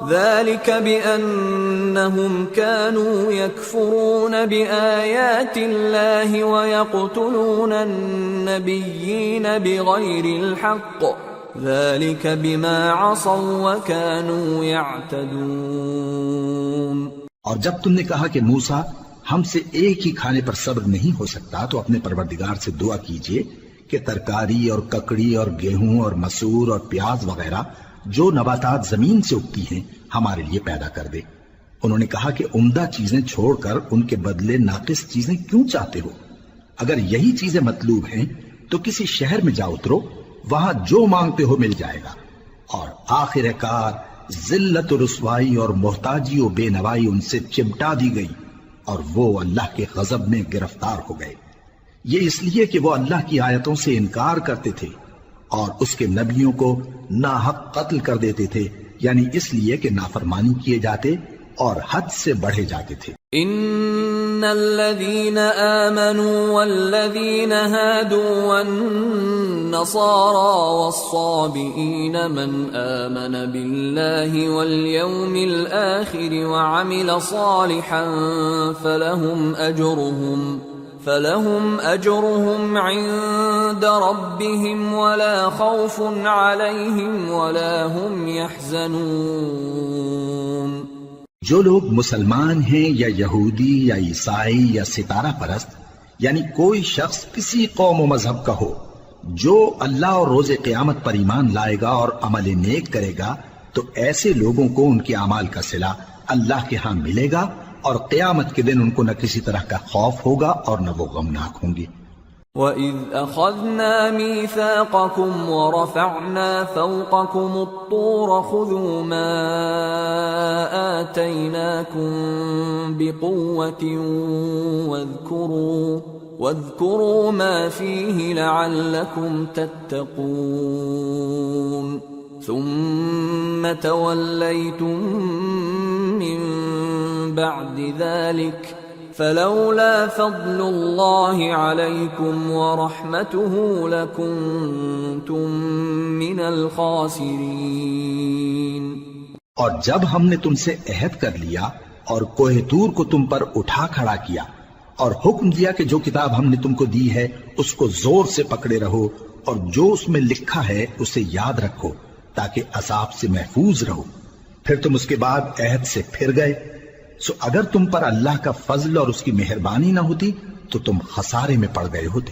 ذلك بأنهم كانوا يكفرون بآيات الله ويقتلون النبيين بغير الحق ذلك بما عصوا وكانوا يعتدون۔ اور جب تم نے کہا کہ موسیٰ ہم سے ایک ہی کھانے پر صبر نہیں ہو سکتا تو اپنے پروردگار سے دعا کیجئے کہ ترکاری اور ککڑی اور گیہوں اور مسور اور پیاز وغیرہ جو نباتات زمین سے اگتی ہیں ہمارے لیے پیدا کر دے۔ انہوں نے کہا کہ عمدہ چیزیں چھوڑ کر ان کے بدلے ناقص چیزیں کیوں چاہتے ہو؟ اگر یہی چیزیں مطلوب ہیں تو کسی شہر میں جا اترو، وہاں جو مانگتے ہو مل جائے گا، اور آخر کار ذلت و رسوائی اور محتاجی و بے نوائی ان سے چمٹا دی گئی اور وہ اللہ کے غضب میں گرفتار ہو گئے، یہ اس لیے کہ وہ اللہ کی آیتوں سے انکار کرتے تھے اور اس کے نبیوں کو ناحق قتل کر دیتے تھے، یعنی اس لیے کہ نافرمانی کیے جاتے اور حد سے بڑھے جاتے تھے۔ ان الذين آمنوا والذين هادوا والنصارى والصابئين من آمن بالله واليوم الآخر وعمل صالحا فلهم أجرهم عند ربهم ولا خوف عليهم ولا هم يحزنون۔ جو لوگ مسلمان ہیں یا یہودی یا عیسائی یا ستارہ پرست، یعنی کوئی شخص کسی قوم و مذہب کا ہو، جو اللہ اور روز قیامت پر ایمان لائے گا اور عمل نیک کرے گا تو ایسے لوگوں کو ان کے اعمال کا صلہ اللہ کے ہاں ملے گا اور قیامت کے دن ان کو نہ کسی طرح کا خوف ہوگا اور نہ وہ غمناک ہوں گے۔ وَإِذْ أَخَذْنَا مِيثَاقَكُمْ وَرَفَعْنَا فَوْقَكُمُ الطُّورَ خُذُوا مَا آتَيْنَاكُمْ بِقُوَّةٍ وَاذْكُرُوا مَا فِيهِ لَعَلَّكُمْ تَتَّقُونَ ثُمَّ تَوَلَّيْتُمْ مِنْ بَعْدِ ذَلِكَ فلولا فضل اللہ علیکم ورحمتہ لکنتم من الخاسرین۔ اور جب ہم نے تم سے عہد کر لیا اور کوہ طور کو تم پر اٹھا کھڑا کیا اور حکم دیا کہ جو کتاب ہم نے تم کو دی ہے اس کو زور سے پکڑے رہو اور جو اس میں لکھا ہے اسے یاد رکھو تاکہ عذاب سے محفوظ رہو، پھر تم اس کے بعد عہد سے پھر گئے، سو اگر تم پر اللہ کا فضل اور اس کی مہربانی نہ ہوتی تو تم خسارے میں پڑ گئے ہوتے۔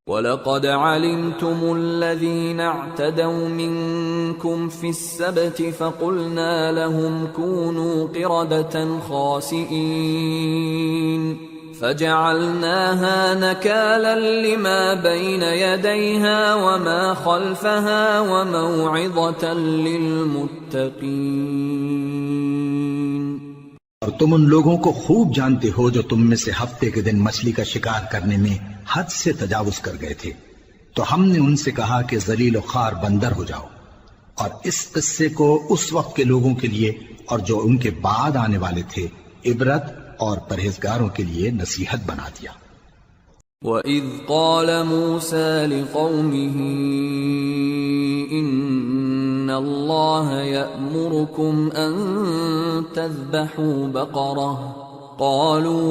وَلَقَدْ عَلِمْتُمُ الَّذِينَ اعْتَدَوْا مِنْكُمْ فِي السَّبْتِ فَقُلْنَا لَهُمْ كُونُوا قِرَدَةً خَاسِئِينَ فَجَعَلْنَاهَا نَكَالًا لِمَا بَيْنَ يَدَيْهَا وَمَا خَلْفَهَا وَمَوْعِظَةً لِلْمُتَّقِينَ۔ اور تم ان لوگوں کو خوب جانتے ہو جو تم میں سے ہفتے کے دن مچھلی کا شکار کرنے میں حد سے تجاوز کر گئے تھے، تو ہم نے ان سے کہا کہ ذلیل و خوار بندر ہو جاؤ، اور اس قصے کو اس وقت کے لوگوں کے لیے اور جو ان کے بعد آنے والے تھے عبرت اور پرہیزگاروں کے لیے نصیحت بنا دیا۔ وَإِذْ قَالَ مُوسَى لِقَوْمِهِ إِنَّ اللَّهَ يَأْمُرُكُمْ أَن تَذْبَحُوا بَقَرَةً قَالُوا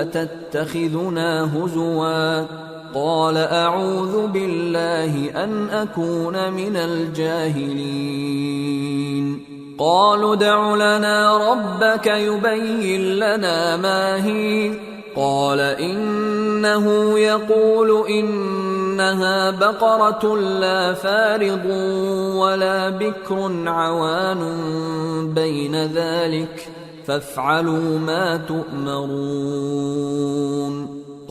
أَتَتَّخِذُنَا هُزُوًا قَالَ أَعُوذُ بِاللَّهِ أَنْ أَكُونَ مِنَ الْجَاهِلِينَ قَالُوا ادْعُ لَنَا رَبَّكَ يُبَيِّن لَّنَا مَا هِيَ قال إنه يقول إنها بقرة لا فارض ولا بكر عوان بين ذلك فافعلوا ما تؤمرون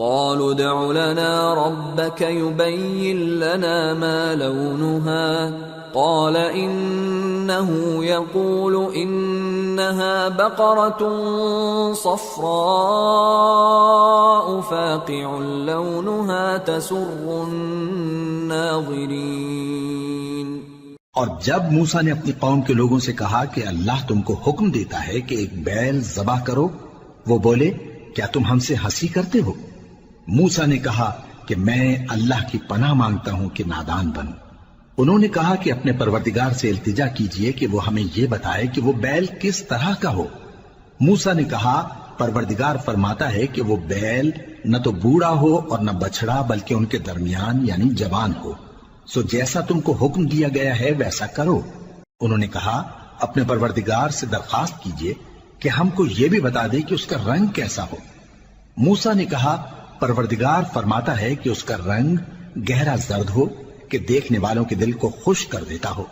قالوا ادع لنا ربك يبين لنا ما لونها قال إنه يقول إنها بقرة صفراء فاقع لونها تسر الناظرين۔ اور جب موسیٰ نے اپنی قوم کے لوگوں سے کہا کہ اللہ تم کو حکم دیتا ہے کہ ایک بیل ذبح کرو، وہ بولے کیا تم ہم سے ہنسی کرتے ہو؟ موسیٰ نے کہا کہ میں اللہ کی پناہ مانگتا ہوں کہ نادان بنوں۔ انہوں نے کہا کہ اپنے پروردگار سے التجا کیجئے کہ وہ ہمیں یہ بتائے کہ وہ بیل کس طرح کا ہو۔ موسیٰ نے کہا پروردگار فرماتا ہے کہ وہ بیل نہ تو بوڑھا ہو اور نہ بچڑا بلکہ ان کے درمیان یعنی جوان ہو، سو جیسا تم کو حکم دیا گیا ہے ویسا کرو۔ انہوں نے کہا اپنے پروردگار سے درخواست کیجئے کہ ہم کو یہ بھی بتا دے کہ اس کا رنگ کیسا ہو۔ موسیٰ نے کہا پروردگار فرماتا ہے کہ اس کا رنگ گہرا زرد ہو کہ دیکھنے والوں کے دل کو خوش کر دیتا ہو۔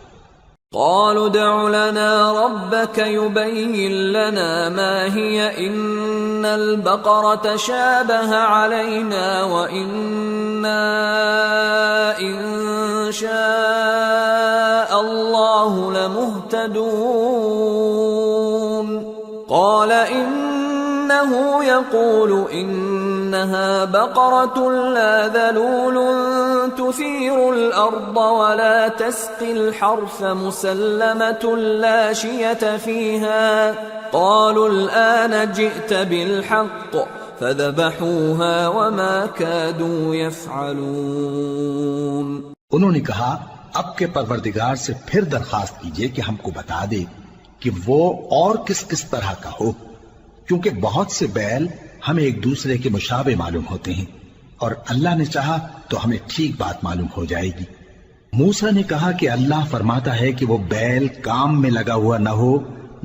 قالوا ادع لنا ربك يبين لنا ما هي إن البقرة شابه علينا وإنا إن شاء الله لمهتدون قال إنه يقول إنها بقرة لا ذلول تثير الأرض ولا تسقي الحرث مسلمة لا شية فيها قالوا الآن جئت بالحق فذبحوها وما كادوا يفعلون. انہوں نے کہا اب کے پروردگار سے پھر درخواست کیجئے کہ ہم کو بتا دے کہ وہ اور کس کس طرح کا ہو، کیونکہ بہت سے بیل ہمیں ایک دوسرے کے مشابہ معلوم ہوتے ہیں، اور اللہ نے چاہا تو ہمیں ٹھیک بات معلوم ہو جائے گی. موسیٰ نے کہا کہ اللہ فرماتا ہے کہ وہ بیل کام میں لگا ہوا نہ ہو،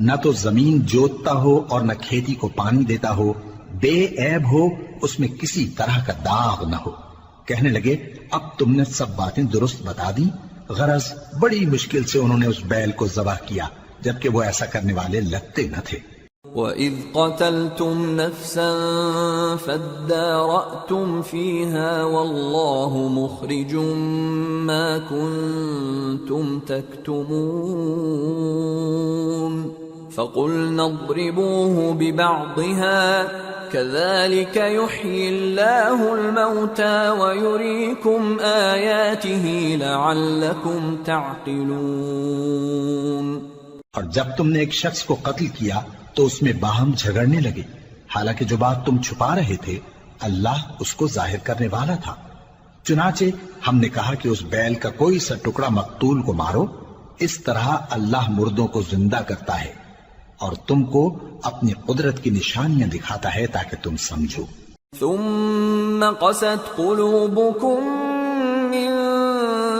نہ تو زمین جوتتا ہو اور نہ کھیتی کو پانی دیتا ہو، بے عیب ہو، اس میں کسی طرح کا داغ نہ ہو. کہنے لگے اب تم نے سب باتیں درست بتا دی. غرض بڑی مشکل سے انہوں نے اس بیل کو ذبح کیا، جبکہ وہ ایسا کرنے والے لگتے نہ تھے. وَإِذْ قَتَلْتُمْ نَفْسًا فَادَّارَأْتُمْ فِيهَا وَاللَّهُ مُخْرِجٌ مَا كُنْتُمْ تَكْتُمُونَ فَقُلْنَا اضْرِبُوهُ بِبَعْضِهَا كَذَلِكَ يُحْيِي اللَّهُ الْمَوْتَى وَيُرِيكُمْ آيَاتِهِ لَعَلَّكُمْ تَعْقِلُونَ. اور جب تم نے ایک شخص کو قتل کیا تو اس میں باہم جھگڑنے لگے، حالانکہ جو بات تم چھپا رہے تھے اللہ اس کو ظاہر کرنے والا تھا. چنانچہ ہم نے کہا کہ اس بیل کا کوئی سا ٹکڑا مقتول کو مارو، اس طرح اللہ مردوں کو زندہ کرتا ہے اور تم کو اپنی قدرت کی نشانیاں دکھاتا ہے تاکہ تم سمجھو. ثم قست قلوبكم من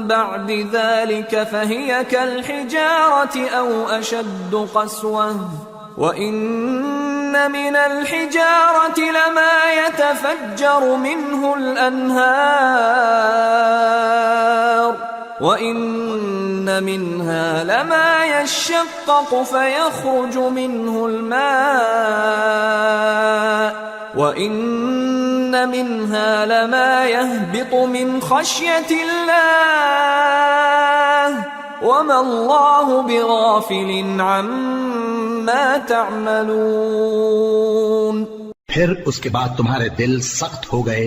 بعد ذلك فهي كالحجارة أو أشد قسوة وإن من الحجارة لما يتفجر منه الأنهار وَإِنَّ مِنْهَا لَمَا يَشَّقَّقُ فَيَخْرُجُ مِنْهُ الْمَاءُ وَإِنَّ مِنْهَا لَمَا يَهْبِطُ مِنْ خَشْيَةِ اللَّهِ وَمَا اللَّهُ بِغَافِلٍ عَمَّا تَعْمَلُونَ. پھر اس کے بعد تمہارے دل سخت ہو گئے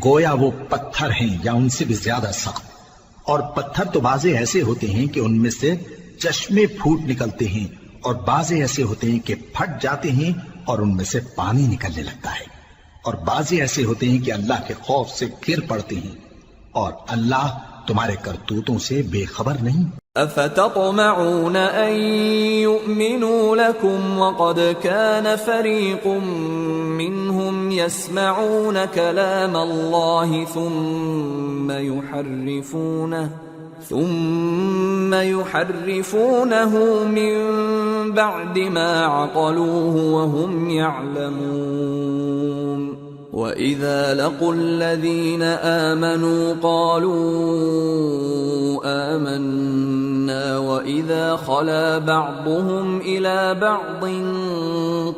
گویا وہ پتھر ہیں یا ان سے بھی زیادہ سخت. اور پتھر تو بعضے ایسے ہوتے ہیں کہ ان میں سے چشمے پھوٹ نکلتے ہیں، اور بعضے ایسے ہوتے ہیں کہ پھٹ جاتے ہیں اور ان میں سے پانی نکلنے لگتا ہے، اور بعضے ایسے ہوتے ہیں کہ اللہ کے خوف سے گر پڑتے ہیں، اور اللہ تمہارے کرتوتوں سے بے خبر نہیں. افتطمعون ان يؤمنوا لكم وقد كان فريق منهم يسمعون كلام الله ثم يحرفونه من بعد ما عقلوه وهم يعلمون. وَإِذَا لَقُوا الَّذِينَ آمَنُوا قَالُوا آمَنَّا وَإِذَا خَلَا بَعْضُهُمْ إِلَى بَعْضٍ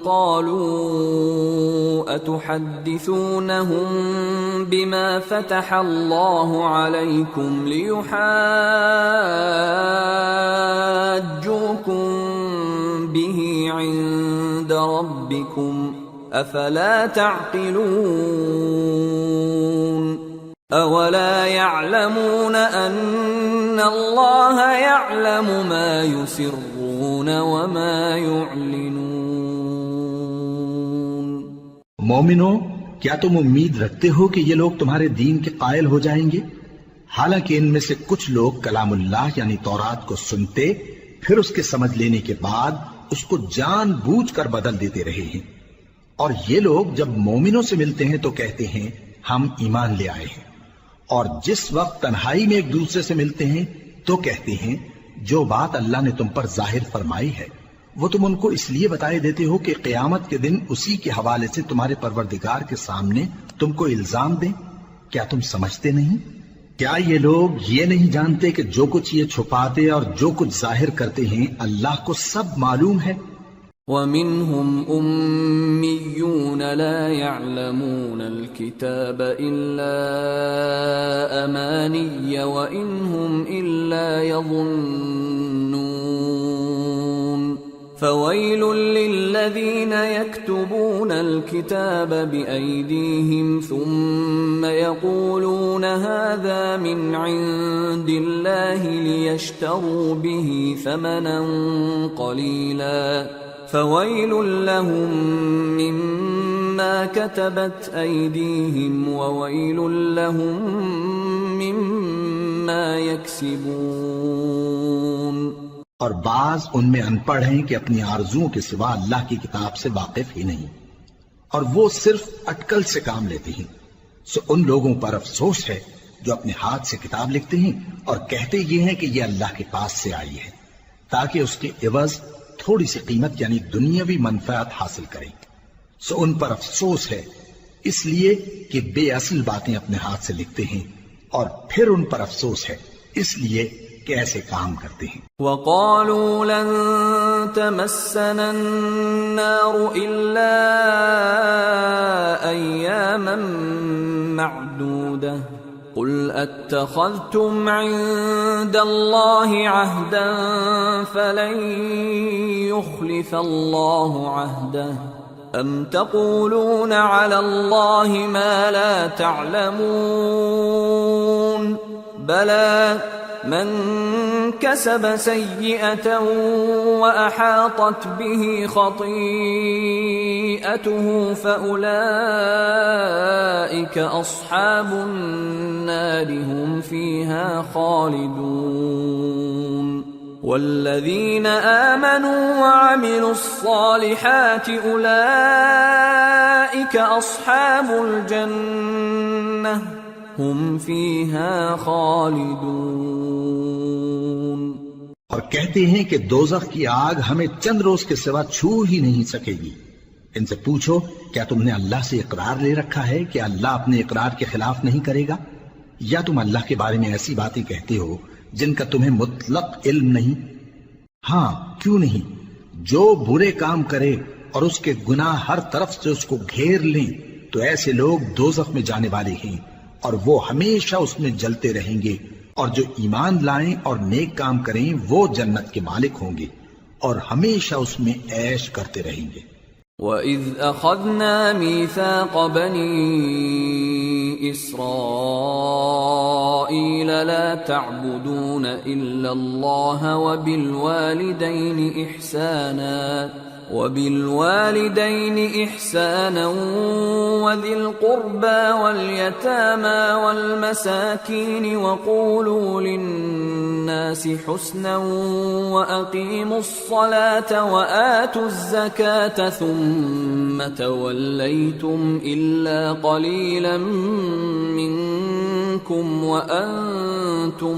قَالُوا أَتُحَدِّثُونَهُم بِمَا فَتَحَ اللَّهُ عَلَيْكُمْ لِيُحَاجُّوكُم بِهِ عِندَ رَبِّكُمْ افلا تعقلون. اولا يعلمون ان الله يعلم ما يسرون وما يعلنون. مومنو، کیا تم امید رکھتے ہو کہ یہ لوگ تمہارے دین کے قائل ہو جائیں گے؟ حالانکہ ان میں سے کچھ لوگ کلام اللہ یعنی تورات کو سنتے پھر اس کے سمجھ لینے کے بعد اس کو جان بوجھ کر بدل دیتے رہے ہیں. اور یہ لوگ جب مومنوں سے ملتے ہیں تو کہتے ہیں ہم ایمان لے آئے ہیں، اور جس وقت تنہائی میں ایک دوسرے سے ملتے ہیں تو کہتے ہیں جو بات اللہ نے تم پر ظاہر فرمائی ہے وہ تم ان کو اس لیے بتائے دیتے ہو کہ قیامت کے دن اسی کے حوالے سے تمہارے پروردگار کے سامنے تم کو الزام دیں. کیا تم سمجھتے نہیں؟ کیا یہ لوگ یہ نہیں جانتے کہ جو کچھ یہ چھپاتے اور جو کچھ ظاہر کرتے ہیں اللہ کو سب معلوم ہے؟ وَمِنْهُمْ أُمِّيُّونَ لَا يَعْلَمُونَ الْكِتَابَ إِلَّا أَمَانِيَّ وَإِنْ هُمْ إِلَّا يَظُنُّونَ فويل للذين يكتبون الكتاب بأيديهم ثم يقولون هذا من عند الله ليشتروا به ثمنا قليلا فويل لهم مما كتبت أيديهم وويل لهم مما يكسبون۔ اور بعض ان میں ان پڑھ ہیں کہ اپنی آرزوؤں کے سوا اللہ کی کتاب سے واقف ہی نہیں، اور وہ صرف اٹکل سے کام لیتے ہیں۔ سو ان لوگوں پر افسوس ہے جو اپنے ہاتھ سے کتاب لکھتے ہیں اور کہتے یہ ہیں کہ یہ اللہ کے پاس سے آئی ہے، تاکہ اس کے عوض تھوڑی سی قیمت یعنی دنیاوی منفعت حاصل کریں۔ سو ان پر افسوس ہے اس لیے کہ بے اصل باتیں اپنے ہاتھ سے لکھتے ہیں، اور پھر ان پر افسوس ہے اس لیے کہ ایسے کام کرتے ہیں۔ وَقَالُوا لَن تَمَسَّنَا النَّارُ إِلَّا أَيَّامًا مَّعْدُودَةً قُلْ أَتَّخَذْتُمْ عِندَ اللَّهِ عَهْدًا فَلَن يُخْلِفَ اللَّهُ عَهْدَهُ أَمْ تَقُولُونَ عَلَى اللَّهِ مَا لَا تَعْلَمُونَ بَلَى من كسب سيئة وأحاطت به خطيئته فأولئك أصحاب النار هم فيها خالدون والذين آمنوا وعملوا الصالحات أولئك أصحاب الجنة ہم فیہا خالدون۔ اور کہتے ہیں کہ دوزخ کی آگ ہمیں چند روز کے سوا چھو ہی نہیں سکے گی۔ ان سے پوچھو کیا تم نے اللہ سے اقرار لے رکھا ہے کہ اللہ اپنے اقرار کے خلاف نہیں کرے گا، یا تم اللہ کے بارے میں ایسی باتیں کہتے ہو جن کا تمہیں مطلق علم نہیں؟ ہاں کیوں نہیں، جو برے کام کرے اور اس کے گناہ ہر طرف سے اس کو گھیر لیں تو ایسے لوگ دوزخ میں جانے والے ہیں، اور وہ ہمیشہ اس میں جلتے رہیں گے، اور جو ایمان لائیں اور نیک کام کریں وہ جنت کے مالک ہوں گے اور ہمیشہ اس میں عیش کرتے رہیں گے۔ وَإِذْ أَخَذْنَا مِيثَاقَ بَنِي إِسْرَائِيلَ لَا تَعْبُدُونَ إِلَّا اللَّهَ وَبِالْوَالِدَيْنِ إِحْسَانًا وَذِي الْقُرْبَى وَالْيَتَامَى وَالْمَسَاكِينِ وَقُولُوا لِلنَّاسِ حُسْنًا وَأَقِيمُوا الصَّلَاةَ وَآتُوا الزَّكَاةَ ثُمَّ تَوَلَّيْتُمْ إِلَّا قَلِيلًا مِّنكُمْ وَأَنتُمْ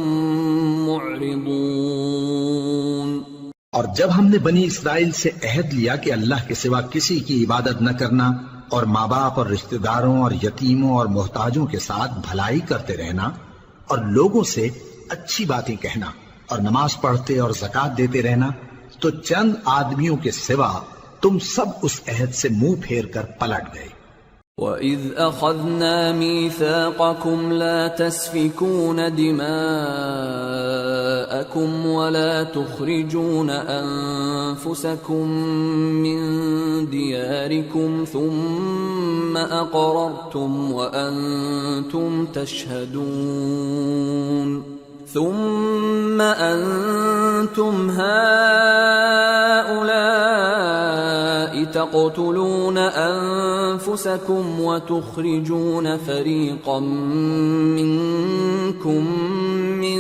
مُعْرِضُونَ۔ اور جب ہم نے بنی اسرائیل سے عہد لیا کہ اللہ کے سوا کسی کی عبادت نہ کرنا، اور ماں باپ اور رشتہ داروں اور یتیموں اور محتاجوں کے ساتھ بھلائی کرتے رہنا، اور لوگوں سے اچھی باتیں کہنا، اور نماز پڑھتے اور زکوٰۃ دیتے رہنا، تو چند آدمیوں کے سوا تم سب اس عہد سے منہ پھیر کر پلٹ گئے۔ وَإِذْ أَخَذْنَا مِيثَاقَكُمْ لَا تَسْفِكُونَ دِمَاءَكُمْ وَلَا تُخْرِجُونَ أَنفُسَكُمْ مِنْ دِيَارِكُمْ ثُمَّ أَقْرَرْتُمْ وَأَنْتُمْ تَشْهَدُونَ ثُمَّ أَنْتُمْ هَؤُلَاءِ تَقْتُلُونَ أَنفُسَكُمْ وَتُخْرِجُونَ فَرِيقًا مِّنكُمْ مِنْ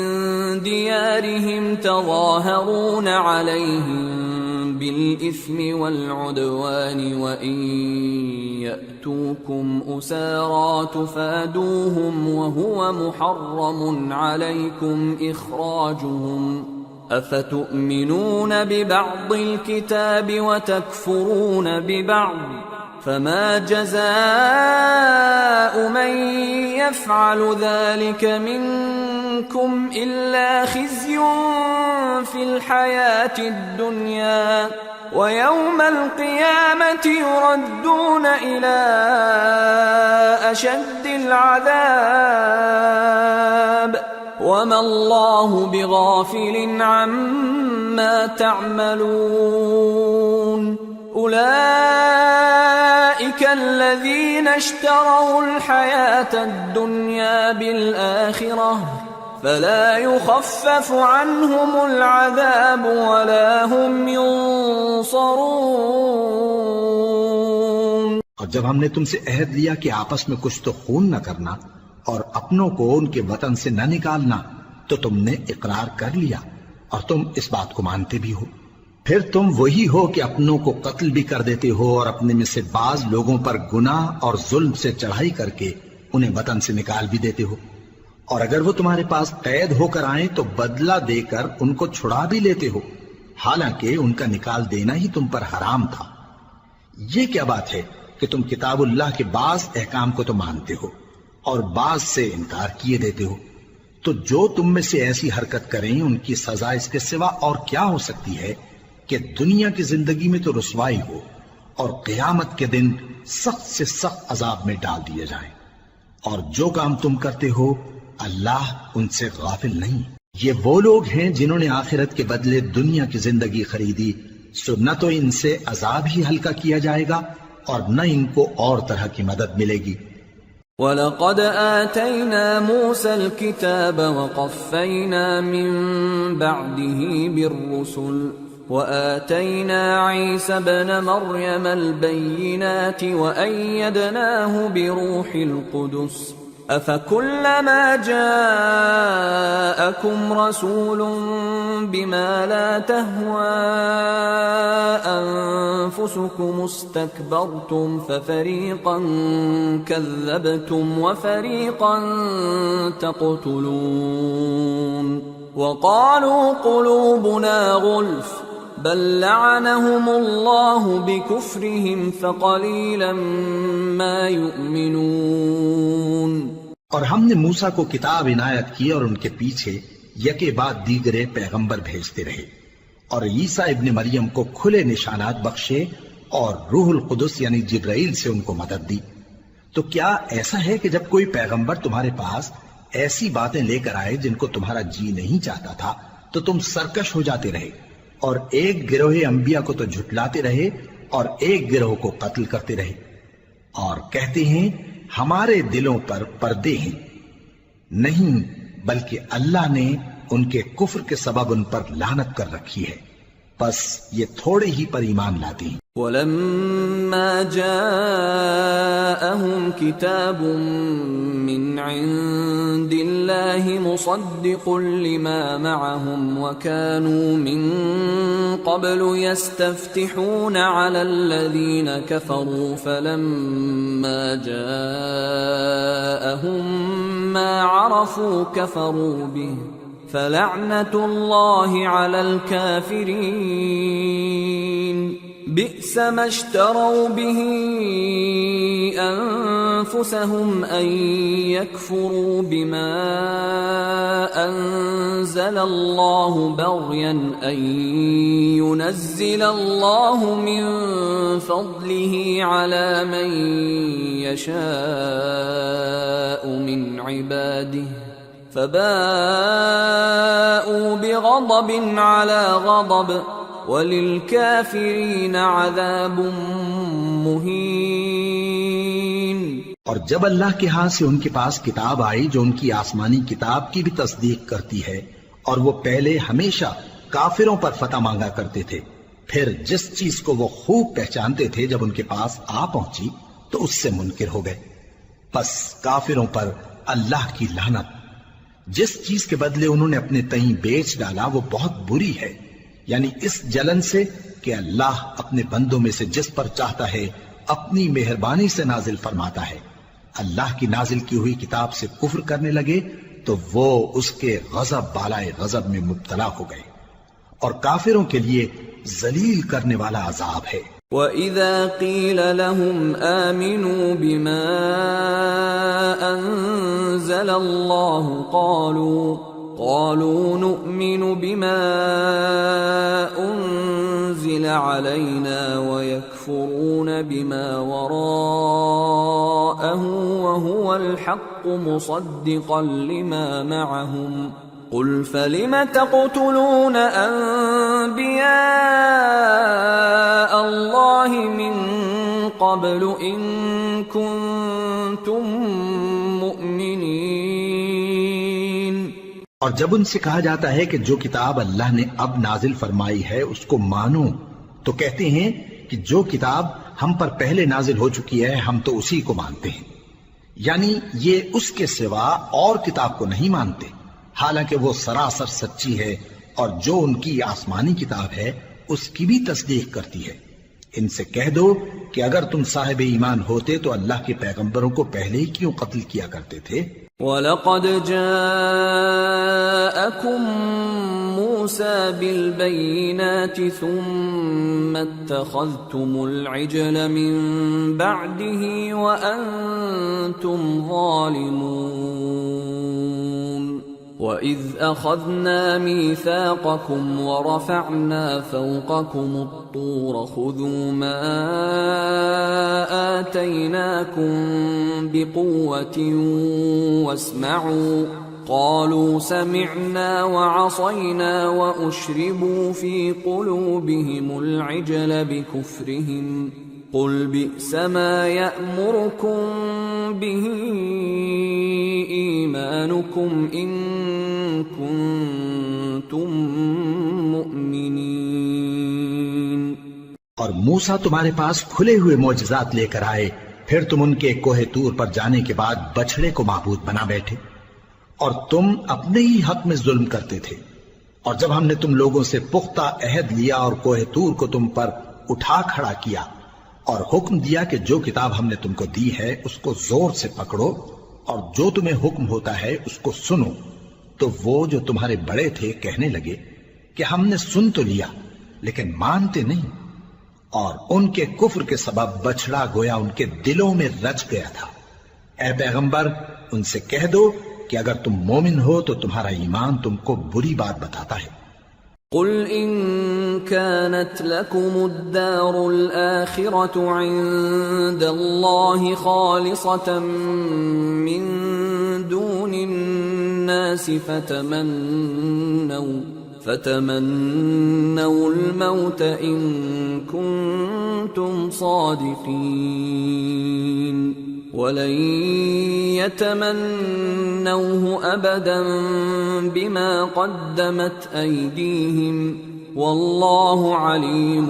دِيَارِهِمْ تَظَاهَرُونَ عَلَيْهِمْ بِالْإِثْمِ وَالْعُدْوَانِ وَإِنْ يَأْتُوكُمْ أُسَارَى تُفَادُوهُمْ وَهُوَ مُحَرَّمٌ عَلَيْكُمْ إِخْرَاجُهُمْ أَفَتُؤْمِنُونَ بِبَعْضِ الْكِتَابِ وَتَكْفُرُونَ بِبَعْضٍ فَمَا جَزَاءُ مَنْ يَفْعَلُ ذَلِكَ مِنْكُمْ إِلَّا خِزْيٌ فِي الْحَيَاةِ الدُّنْيَا وَيَوْمَ الْقِيَامَةِ يُرَدُّونَ إِلَى أَشَدِّ الْعَذَابِ وما الله بغافل عما تعملون أولئك الذين اشتروا الحياة الدنيا بالآخرة فلا يخفف عنهم العذاب ولا هم ينصرون۔ اور جب ہم نے تم سے عہد لیا کہ آپس میں کچھ تو خون نہ کرنا اور اپنوں کو ان کے وطن سے نہ نکالنا، تو تم نے اقرار کر لیا اور تم اس بات کو مانتے بھی ہو۔ پھر تم وہی ہو کہ اپنوں کو قتل بھی کر دیتے ہو اور اپنے میں سے بعض لوگوں پر گناہ اور ظلم سے چڑھائی کر کے انہیں وطن سے نکال بھی دیتے ہو، اور اگر وہ تمہارے پاس قید ہو کر آئیں تو بدلہ دے کر ان کو چھڑا بھی لیتے ہو، حالانکہ ان کا نکال دینا ہی تم پر حرام تھا۔ یہ کیا بات ہے کہ تم کتاب اللہ کے بعض احکام کو تو مانتے ہو اور بعض سے انکار کیے دیتے ہو؟ تو جو تم میں سے ایسی حرکت کریں ان کی سزا اس کے سوا اور کیا ہو سکتی ہے کہ دنیا کی زندگی میں تو رسوائی ہو اور قیامت کے دن سخت سے سخت عذاب میں ڈال دیے جائیں۔ اور جو کام تم کرتے ہو اللہ ان سے غافل نہیں۔ یہ وہ لوگ ہیں جنہوں نے آخرت کے بدلے دنیا کی زندگی خریدی، سو نہ تو ان سے عذاب ہی ہلکا کیا جائے گا اور نہ ان کو اور طرح کی مدد ملے گی۔ وَلَقَدْ آتَيْنَا مُوسَى الْكِتَابَ وَقَفَّيْنَا مِن بَعْدِهِ بِالرُّسُلِ وَآتَيْنَا عِيسَى ابْنَ مَرْيَمَ الْبَيِّنَاتِ وَأَيَّدْنَاهُ بِرُوحِ الْقُدُسِ أَفَكُلَّمَا جَاءَكُمْ رَسُولٌ بِمَا لَا تَهْوَى أَنفُسُكُمُ اسْتَكْبَرْتُمْ فَفَرِيقًا كَذَّبْتُمْ وَفَرِيقًا تَقْتُلُونَ وَقَالُوا قُلُوبُنَا غُلْفٌ بَل لَّعَنَهُمُ اللَّهُ بِكُفْرِهِمْ فَقَلِيلًا مَّا يُؤْمِنُونَ۔ اور ہم نے موسیٰ کو کتاب عنایت کی اور ان کے پیچھے یکے بعد دیگرے پیغمبر بھیجتے رہے، اور عیسیٰ ابن مریم کو کھلے نشانات بخشے اور روح القدس یعنی جبرائیل سے ان کو مدد دی۔ تو کیا ایسا ہے کہ جب کوئی پیغمبر تمہارے پاس ایسی باتیں لے کر آئے جن کو تمہارا جی نہیں چاہتا تھا تو تم سرکش ہو جاتے رہے، اور ایک گروہ انبیاء کو تو جھٹلاتے رہے اور ایک گروہ کو قتل کرتے رہے، اور کہتے ہیں ہمارے دلوں پر پردے ہیں؟ نہیں، بلکہ اللہ نے ان کے کفر کے سبب ان پر لعنت کر رکھی ہے، پس یہ تھوڑے ہی پر ایمان لاتے ہیں۔ وَلَمَّا جَاءَهُمْ كِتَابٌ مِّنْ عِندِ اللَّهِ مُصَدِّقٌ لِّمَا مَعَهُمْ وَكَانُوا مِن قَبْلُ يَسْتَفْتِحُونَ عَلَى الَّذِينَ كَفَرُوا فَلَمَّا جَاءَهُم مَّا عَرَفُوا كَفَرُوا بِهِ فَلَعْنَةُ اللَّهِ عَلَى الْكَافِرِينَ بئس ما اشتروا به أنفسهم أن يكفروا بما أنزل الله بغيا أن ينزل الله من فضله على من يشاء من عباده فباءوا بغضب على غضب وَلِلْكَافِرِينَ عَذَابٌ مُّهِينٌ۔ اور جب اللہ کے ہاں سے ان کے پاس کتاب آئی جو ان کی آسمانی کتاب کی بھی تصدیق کرتی ہے، اور وہ پہلے ہمیشہ کافروں پر فتح مانگا کرتے تھے، پھر جس چیز کو وہ خوب پہچانتے تھے جب ان کے پاس آ پہنچی تو اس سے منکر ہو گئے، پس کافروں پر اللہ کی لعنت۔ جس چیز کے بدلے انہوں نے اپنے تئیں بیچ ڈالا وہ بہت بری ہے، یعنی اس جلن سے کہ اللہ اپنے بندوں میں سے جس پر چاہتا ہے اپنی مہربانی سے نازل فرماتا ہے۔ اللہ کی نازل کی ہوئی کتاب سے کفر کرنے لگے تو وہ اس کے غضب بالائے غضب میں مبتلا ہو گئے، اور کافروں کے لیے ذلیل کرنے والا عذاب ہے۔ وَإِذَا قِيلَ لَهُمْ آمِنُوا بِمَا أَنزَلَ اللَّهُ قالوا نؤمن بما أنزل علينا ويكفرون بما وراءه وهو الحق مصدقا لما معهم قل فلم تقتلون أنبياء الله من قبل إن كنتم مؤمنين۔ اور جب ان سے کہا جاتا ہے کہ جو کتاب اللہ نے اب نازل فرمائی ہے اس کو مانو، تو کہتے ہیں کہ جو کتاب ہم پر پہلے نازل ہو چکی ہے ہم تو اسی کو مانتے ہیں، یعنی یہ اس کے سوا اور کتاب کو نہیں مانتے، حالانکہ وہ سراسر سچی ہے اور جو ان کی آسمانی کتاب ہے اس کی بھی تصدیق کرتی ہے۔ ان سے کہہ دو کہ اگر تم صاحب ایمان ہوتے تو اللہ کے پیغمبروں کو پہلے ہی کیوں قتل کیا کرتے تھے؟ وَلَقَدْ جَاءَكُمْ مُوسَى بِالْبَيِّنَاتِ ثُمَّ اتَّخَذْتُمُ الْعِجْلَ مِنْ بَعْدِهِ وَأَنْتُمْ ظَالِمُونَ وَإِذْ أَخَذْنَا مِيثَاقَكُمْ وَرَفَعْنَا فَوْقَكُمُ الطُّورَ خُذُوا مَا آتَيْنَاكُمْ بِقُوَّةٍ وَاسْمَعُوا قَالُوا سَمِعْنَا وَعَصَيْنَا وَأُشْرِبُوا فِي قُلُوبِهِمُ الْعِجْلَ بِكُفْرِهِمْ قُلْ بِئْسَ مَا يَأْمُرُكُمْ بِهِ إِيمَانُكُمْ إِن كُنتُم مُؤْمِنِينَ۔ اور موسیٰ تمہارے پاس کھلے ہوئے معجزات لے کر آئے، پھر تم ان کے کوہ طور پر جانے کے بعد بچڑے کو معبود بنا بیٹھے، اور تم اپنے ہی حق میں ظلم کرتے تھے۔ اور جب ہم نے تم لوگوں سے پختہ عہد لیا اور کوہ طور کو تم پر اٹھا کھڑا کیا اور حکم دیا کہ جو کتاب ہم نے تم کو دی ہے اس کو زور سے پکڑو اور جو تمہیں حکم ہوتا ہے اس کو سنو، تو وہ جو تمہارے بڑے تھے کہنے لگے کہ ہم نے سن تو لیا لیکن مانتے نہیں، اور ان کے کفر کے سبب بچڑا گویا ان کے دلوں میں رچ گیا تھا۔ اے پیغمبر ان سے کہہ دو کہ اگر تم مومن ہو تو تمہارا ایمان تم کو بری بات بتاتا ہے۔ قل إن كانت لكم الدار الآخرة عند الله خالصة من دون الناس فتمنوا الموت إن كنتم صادقين ولن يتمنوه أبدا بما قدمت أيديهم والله عليم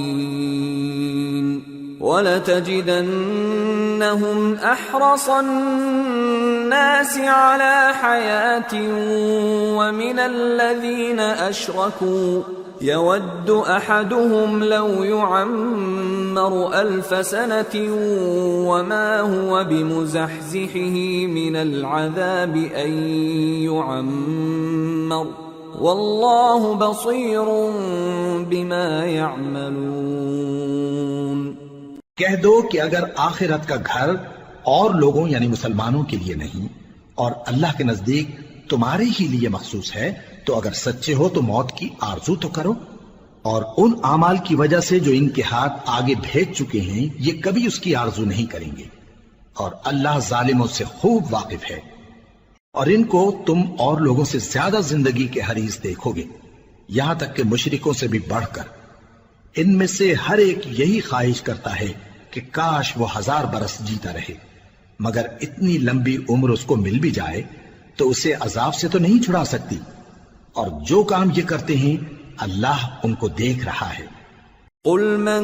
بالظالمين ولتجدنهم أحرص الناس على حياة ومن الذين أشركوا يود أحدهم لو يعمر 1000 سنة وما هو بمزحزحه من العذاب أن يعمر والله بصير بما يعملون۔ کہہ دو کہ اگر آخرت کا گھر اور لوگوں یعنی مسلمانوں کے لیے نہیں اور اللہ کے نزدیک تمہارے ہی لیے مخصوص ہے تو اگر سچے ہو تو موت کی آرزو تو کرو، اور ان اعمال کی وجہ سے جو ان کے ہاتھ آگے بھیج چکے ہیں یہ کبھی اس کی آرزو نہیں کریں گے، اور اللہ ظالموں سے خوب واقف ہے۔ اور ان کو تم اور لوگوں سے زیادہ زندگی کے حریص دیکھو گے، یہاں تک کہ مشرکوں سے بھی بڑھ کر۔ ان میں سے ہر ایک یہی خواہش کرتا ہے کہ کاش وہ 1000 برس جیتا رہے، مگر اتنی لمبی عمر اس کو مل بھی جائے تو اسے عذاب سے تو نہیں چھڑا سکتی، اور جو کام یہ کرتے ہیں اللہ ان کو دیکھ رہا ہے۔ قل من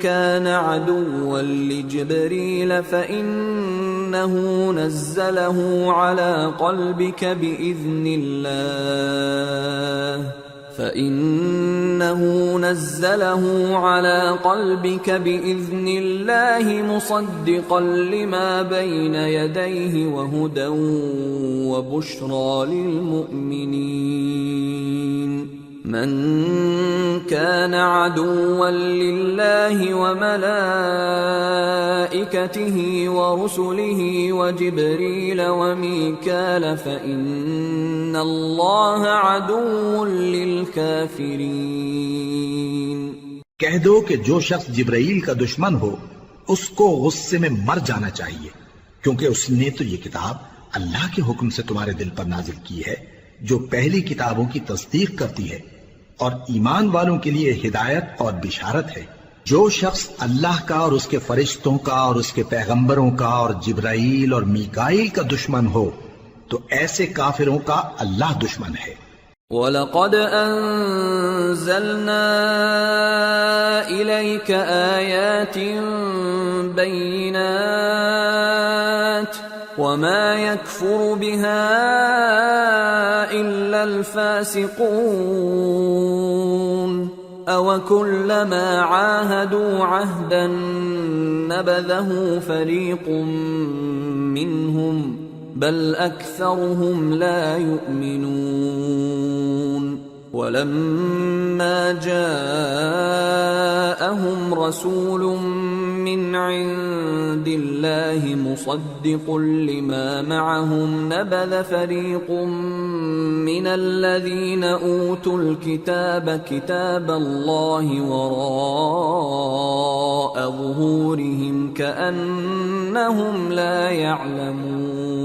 كان عدوا لجبريل فإنه نزله على قلبك بإذن الله مصدقا لما بين يديه وهدى وبشرى للمؤمنين من كان عدوا لله وملائكته ورسله وجبريل وميكال فإن الله عدو للكافرين۔ کہہ دو کہ جو شخص جبرائیل کا دشمن ہو اس کو غصے میں مر جانا چاہیے، کیونکہ اس نے تو یہ کتاب اللہ کے حکم سے تمہارے دل پر نازل کی ہے، جو پہلی کتابوں کی تصدیق کرتی ہے اور ایمان والوں کے لیے ہدایت اور بشارت ہے۔ جو شخص اللہ کا اور اس کے فرشتوں کا اور اس کے پیغمبروں کا اور جبرائیل اور میکائیل کا دشمن ہو تو ایسے کافروں کا اللہ دشمن ہے۔ وَلَقَدْ أَنزَلْنَا إِلَيْكَ آيَاتٍ بَيِّنَاتٍ وَمَا يَكْفُرُ بِهَا إِلَّا الْفَاسِقُونَ أَوَكُلَّمَا عَاهَدُوا عَهْدًا نَبَذَهُ فَرِيقٌ مِّنْهُمْ بل أكثرهم لا يؤمنون ولما جاءهم رسول من عند الله مصدق لما معهم نبذ فريق من الذين أوتوا الكتاب كتاب الله وراء ظهورهم كأنهم لا يعلمون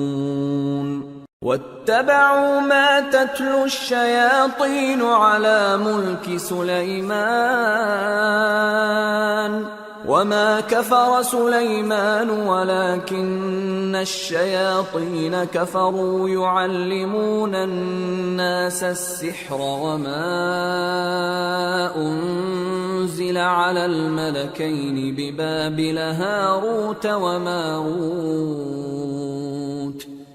واتبعوا ما تتلو الشياطين على ملك سليمان وما كفر سليمان ولكن الشياطين كفروا يعلمون الناس السحر وما أنزل على الملكين ببابل هاروت وماروت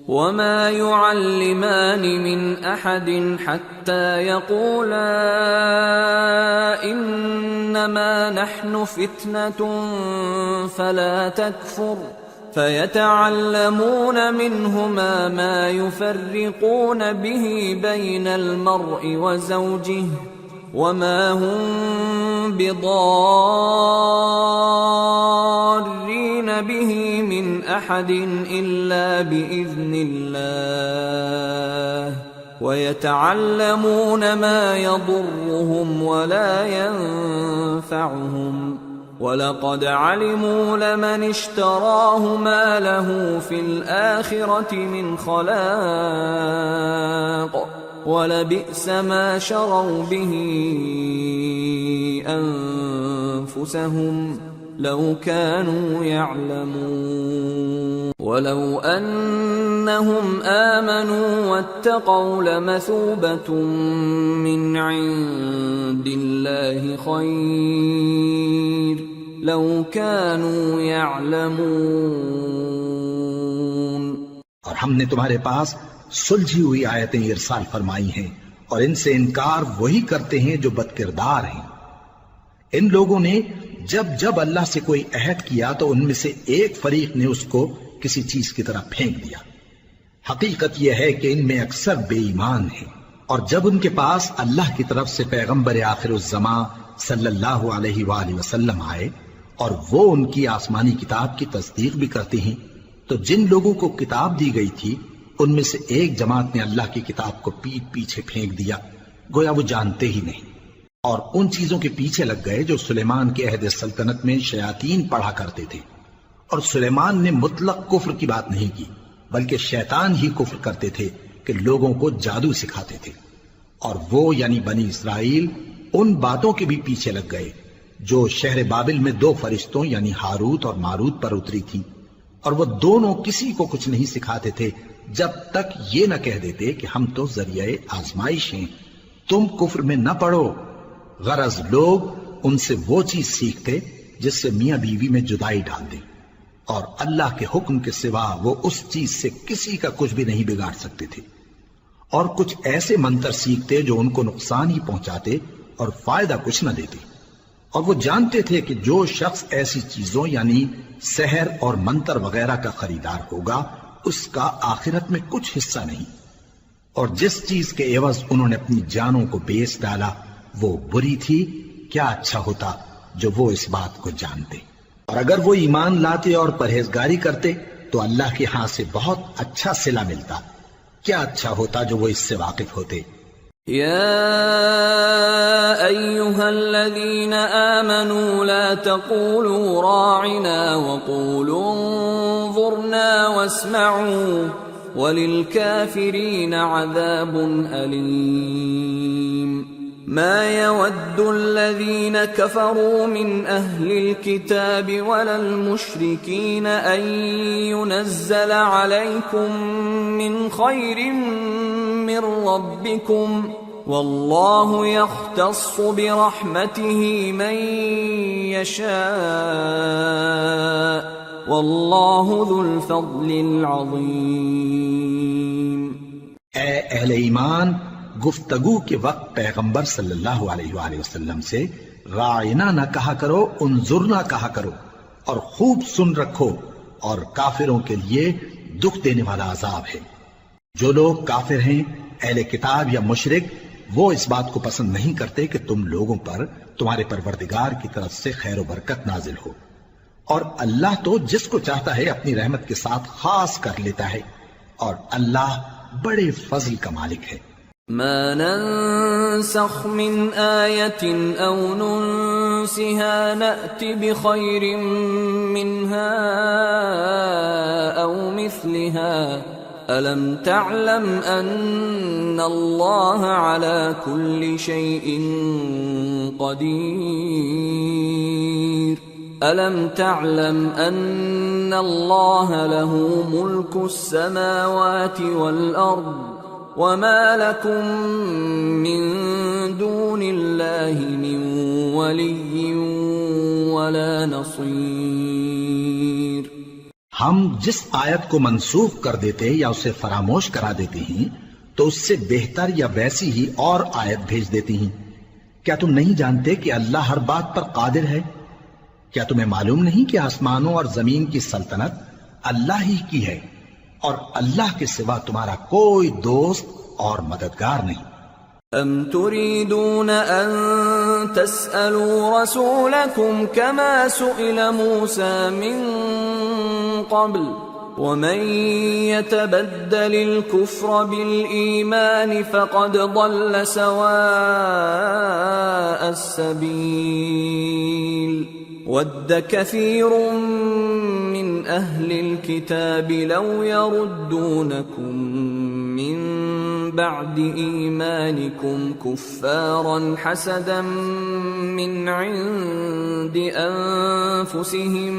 وما يعلمان من أحد حتى يقولا إنما نحن فتنة فلا تكفر فيتعلمون منهما ما يفرقون به بين المرء وزوجه وما هم بضارين به من أحد إلا بإذن الله ويتعلمون ما يضرهم ولا ينفعهم وَلَقَدْ عَلِمُوا لَمَنِ اشْتَرَاهُ مَا لَهُ فِي الْآخِرَةِ مِنْ خَلَاقٍ وَلَبِئْسَ مَا شَرَوْا بِهِ أَنفُسَهُمْ لَوْ كَانُوا يَعْلَمُونَ وَلَوْ أَنَّهُمْ آمَنُوا وَاتَّقَوْا لَمَثُوبَةٌ مِّنْ عِندِ اللَّهِ خَيْرٌ لَوْ كَانُوا يَعْلَمُونَ۔ اور ہم نے تمہارے پاس سلجھی ہوئی آیتیں ارسال فرمائی ہیں، اور ان سے انکار وہی کرتے ہیں جو بدکردار ہیں۔ ان لوگوں نے جب جب اللہ سے کوئی عہد کیا تو ان میں سے ایک فریق نے اس کو کسی چیز کی طرح پھینک دیا۔ حقیقت یہ ہے کہ ان میں اکثر بے ایمان ہیں، اور جب ان کے پاس اللہ کی طرف سے پیغمبر آخر الزمان صلی اللہ علیہ وآلہ وسلم آئے اور وہ ان کی آسمانی کتاب کی تصدیق بھی کرتے ہیں، تو جن لوگوں کو کتاب دی گئی تھی ان میں سے ایک جماعت نے اللہ کی کتاب کو پیٹ پیچھے پھینک دیا، گویا وہ جانتے ہی نہیں، اور ان چیزوں کے پیچھے لگ گئے جو سلیمان کے عہد سلطنت میں شیاطین پڑھا کرتے تھے۔ اور سلیمان نے مطلق کفر کی بات نہیں کی، بلکہ شیطان ہی کفر کرتے تھے کہ لوگوں کو جادو سکھاتے تھے، اور وہ یعنی بنی اسرائیل ان باتوں کے بھی پیچھے لگ گئے جو شہر بابل میں دو فرشتوں یعنی ہاروت اور ماروت پر اتری تھی، اور وہ دونوں کسی کو کچھ نہیں سکھاتے تھے جب تک یہ نہ کہہ دیتے کہ ہم تو ذریعہ آزمائش ہیں، تم کفر میں نہ پڑو۔ غرض لوگ ان سے وہ چیز سیکھتے جس سے میاں بیوی میں جدائی ڈال دیں، اور اللہ کے حکم کے سوا وہ اس چیز سے کسی کا کچھ بھی نہیں بگاڑ سکتے تھے، اور کچھ ایسے منتر سیکھتے جو ان کو نقصان ہی پہنچاتے اور فائدہ کچھ نہ دیتے، اور وہ جانتے تھے کہ جو شخص ایسی چیزوں یعنی سحر اور منتر وغیرہ کا خریدار ہوگا اس کا آخرت میں کچھ حصہ نہیں، اور جس چیز کے عوض انہوں نے اپنی جانوں کو بیچ ڈالا وہ بری تھی۔ کیا اچھا ہوتا جو وہ اس بات کو جانتے، اور اگر وہ ایمان لاتے اور پرہیزگاری کرتے تو اللہ کے ہاں سے بہت اچھا صلہ ملتا۔ کیا اچھا ہوتا جو وہ اس سے واقف ہوتے۔ يا أيها الذين آمنوا لا تقولوا راعنا وقولوا انظرنا واسمعوا وللكافرين عذاب أليم ما يود الذين كفروا من أهل الكتاب ولا المشركين أن ينزل عليكم من خير من ربكم والله يختص برحمته من يشاء والله ذو الفضل العظيم. اے اہل ایمان، گفتگو کے وقت پیغمبر صلی اللہ علیہ وآلہ وسلم سے راعنا نہ کہا کرو، انظرنا کہا کرو، اور خوب سن رکھو، اور کافروں کے لیے دکھ دینے والا عذاب ہے. جو لوگ کافر ہیں، اہل کتاب یا مشرک، وہ اس بات کو پسند نہیں کرتے کہ تم لوگوں پر تمہارے پروردگار کی طرف سے خیر و برکت نازل ہو، اور اللہ تو جس کو چاہتا ہے اپنی رحمت کے ساتھ خاص کر لیتا ہے، اور اللہ بڑے فضل کا مالک ہے. ما ننسخ من آية أو ننسها نأت بخير منها أو مثلها ألم تعلم أن الله على كل شيء قدير ألم تعلم أن الله له ملك السماوات والأرض وما لكم من دون الله من ولي ولا نصير. ہم جس آیت کو منسوخ کر دیتے یا اسے فراموش کرا دیتے ہیں تو اس سے بہتر یا ویسی ہی اور آیت بھیج دیتی ہیں. کیا تم نہیں جانتے کہ اللہ ہر بات پر قادر ہے؟ کیا تمہیں معلوم نہیں کہ آسمانوں اور زمین کی سلطنت اللہ ہی کی ہے، اور اللہ کے سوا تمہارا کوئی دوست اور مددگار نہیں. ام تريدون ان تسألوا رسولكم كما سئل موسى من قبل ومن يتبدل الكفر بالإيمان فقد ضل سواء السبيل. ود كثير من أهل الكتاب لو يردونكم من بعد إيمانكم كفارا حسدا من عند أنفسهم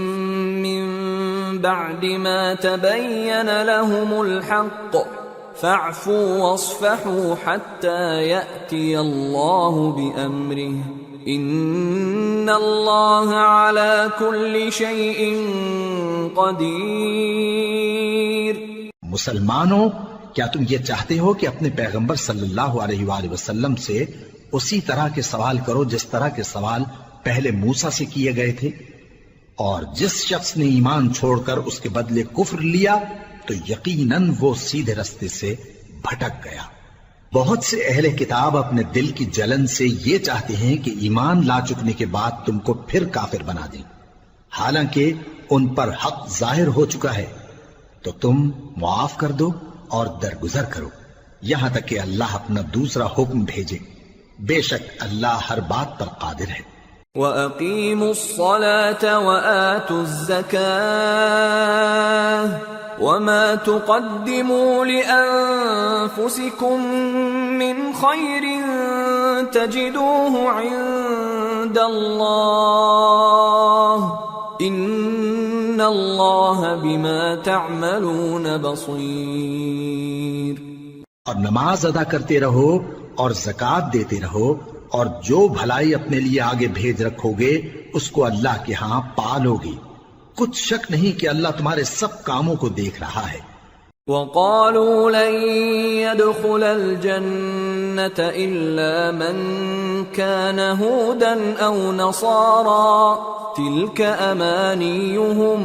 من بعد ما تبين لهم الحق فاعفوا واصفحوا حتى يأتي الله بأمره ان اللہ علی کل شیء قدیر. مسلمانوں، کیا تم یہ چاہتے ہو کہ اپنے پیغمبر صلی اللہ علیہ وآلہ وسلم سے اسی طرح کے سوال کرو جس طرح کے سوال پہلے موسیٰ سے کیے گئے تھے؟ اور جس شخص نے ایمان چھوڑ کر اس کے بدلے کفر لیا تو یقیناً وہ سیدھے رستے سے بھٹک گیا. بہت سے اہل کتاب اپنے دل کی جلن سے یہ چاہتے ہیں کہ ایمان لا چکنے کے بعد تم کو پھر کافر بنا دیں، حالانکہ ان پر حق ظاہر ہو چکا ہے. تو تم معاف کر دو اور درگزر کرو یہاں تک کہ اللہ اپنا دوسرا حکم بھیجے. بے شک اللہ ہر بات پر قادر ہے. وَأَقِيمُوا الصَّلَاةَ وَآتُوا الزَّكَاةَ وَمَا تُقَدِّمُوا لِأَنفُسِكُم مِّنْ خَيْرٍ تَجِدُوهُ عِندَ اللَّهِ إِنَّ اللَّهَ بِمَا تَعْمَلُونَ بَصِيرٌ. اور نماز ادا کرتے رہو اور زکوٰۃ دیتے رہو، اور جو بھلائی اپنے لیے آگے بھیج رکھو گے اس کو اللہ کے ہاں پالو گے. کچھ شک نہیں کہ اللہ تمہارے سب کاموں کو دیکھ رہا ہے. وَقَالُوا لَن يَدْخُلَ الْجَنَّةَ إِلَّا مَن كَانَ هُودًا أَوْ نَصَارَىٰ تِلْكَ أَمَانِيُّهُمْ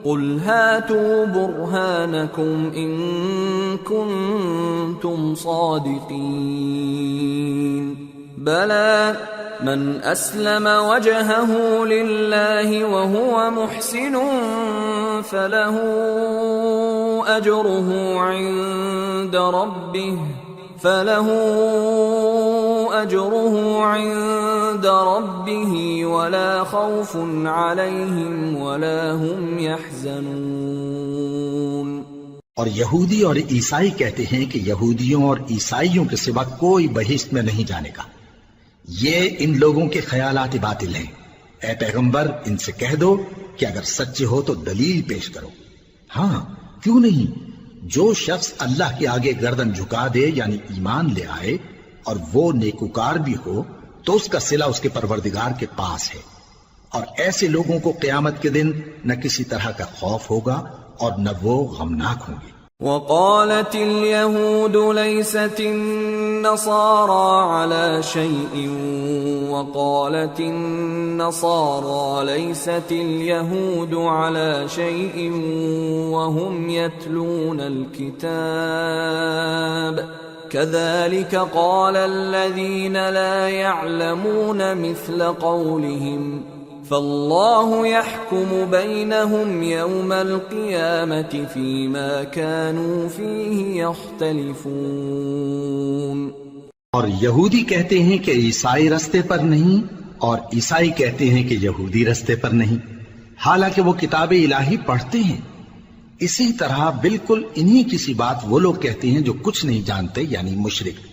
قُلْ هَاتُوا بُرْهَانَكُمْ إِن كُنتُمْ صَادِقِينَ. بَلَىٰ من أسلم وجهه لله وهو محسن فله أجره عند ربه أجره عند ربه ولا خوف عليهم ولا هم يحزنون۔ اور یہودی اور عیسائی کہتے ہیں کہ یہودیوں اور عیسائیوں کے سوا کوئی بہشت میں نہیں جانے کا۔ یہ ان لوگوں کے خیالات باطل ہیں۔ اے پیغمبر ان سے کہہ دو کہ اگر سچے ہو تو دلیل پیش کرو۔ ہاں کیوں نہیں، جو شخص اللہ کے آگے گردن جھکا دے یعنی ایمان لے آئے اور وہ نیکوکار بھی ہو تو اس کا صلہ اس کے پروردگار کے پاس ہے، اور ایسے لوگوں کو قیامت کے دن نہ کسی طرح کا خوف ہوگا اور نہ وہ غمناک ہوں گے۔ وقالت اليهود ليست النصارى على شيء وقالت النصارى ليست اليهود على شيء وهم يتلون الكتاب كذلك قال الذين لا يعلمون مثل قولهم فالله يحكم بينهم يوم القيامة فيما كانوا فيه يختلفون۔ اور یہودی کہتے ہیں کہ عیسائی رستے پر نہیں، اور عیسائی کہتے ہیں کہ یہودی رستے پر نہیں، حالانکہ وہ کتاب الہی پڑھتے ہیں۔ اسی طرح بالکل انہی کسی بات وہ لوگ کہتے ہیں جو کچھ نہیں جانتے یعنی مشرک۔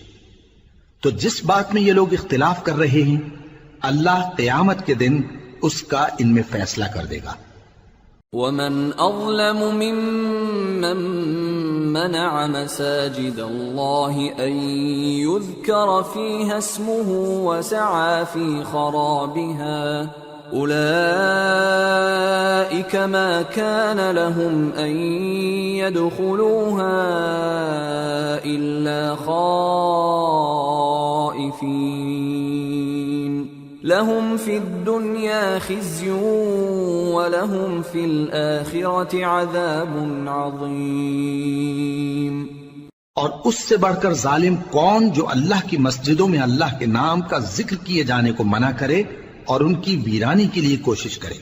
تو جس بات میں یہ لوگ اختلاف کر رہے ہیں اللہ قیامت کے دن اس کا ان میں فیصلہ کر دے گا۔ وَمَنْ أَظْلَمُ مِمَّنْ مَنَعَ مَسَاجِدَ اللَّهِ أَنْ يُذْكَرَ فِيهَا اسْمُهُ وَسَعَى فِي خَرَابِهَا أُولَئِكَ مَا كَانَ لَهُمْ أَنْ يَدْخُلُوهَا إِلَّا خَائِفِينَ لَهُمْ فِي الدُّنْيَا خِزْيٌ وَلَهُمْ فِي الْآخِرَةِ عَذَابٌ عَظِيمٌ۔ اور اس سے بڑھ کر ظالم کون جو اللہ کی مسجدوں میں اللہ کے نام کا ذکر کیے جانے کو منع کرے اور ان کی ویرانی کے لیے کوشش کرے۔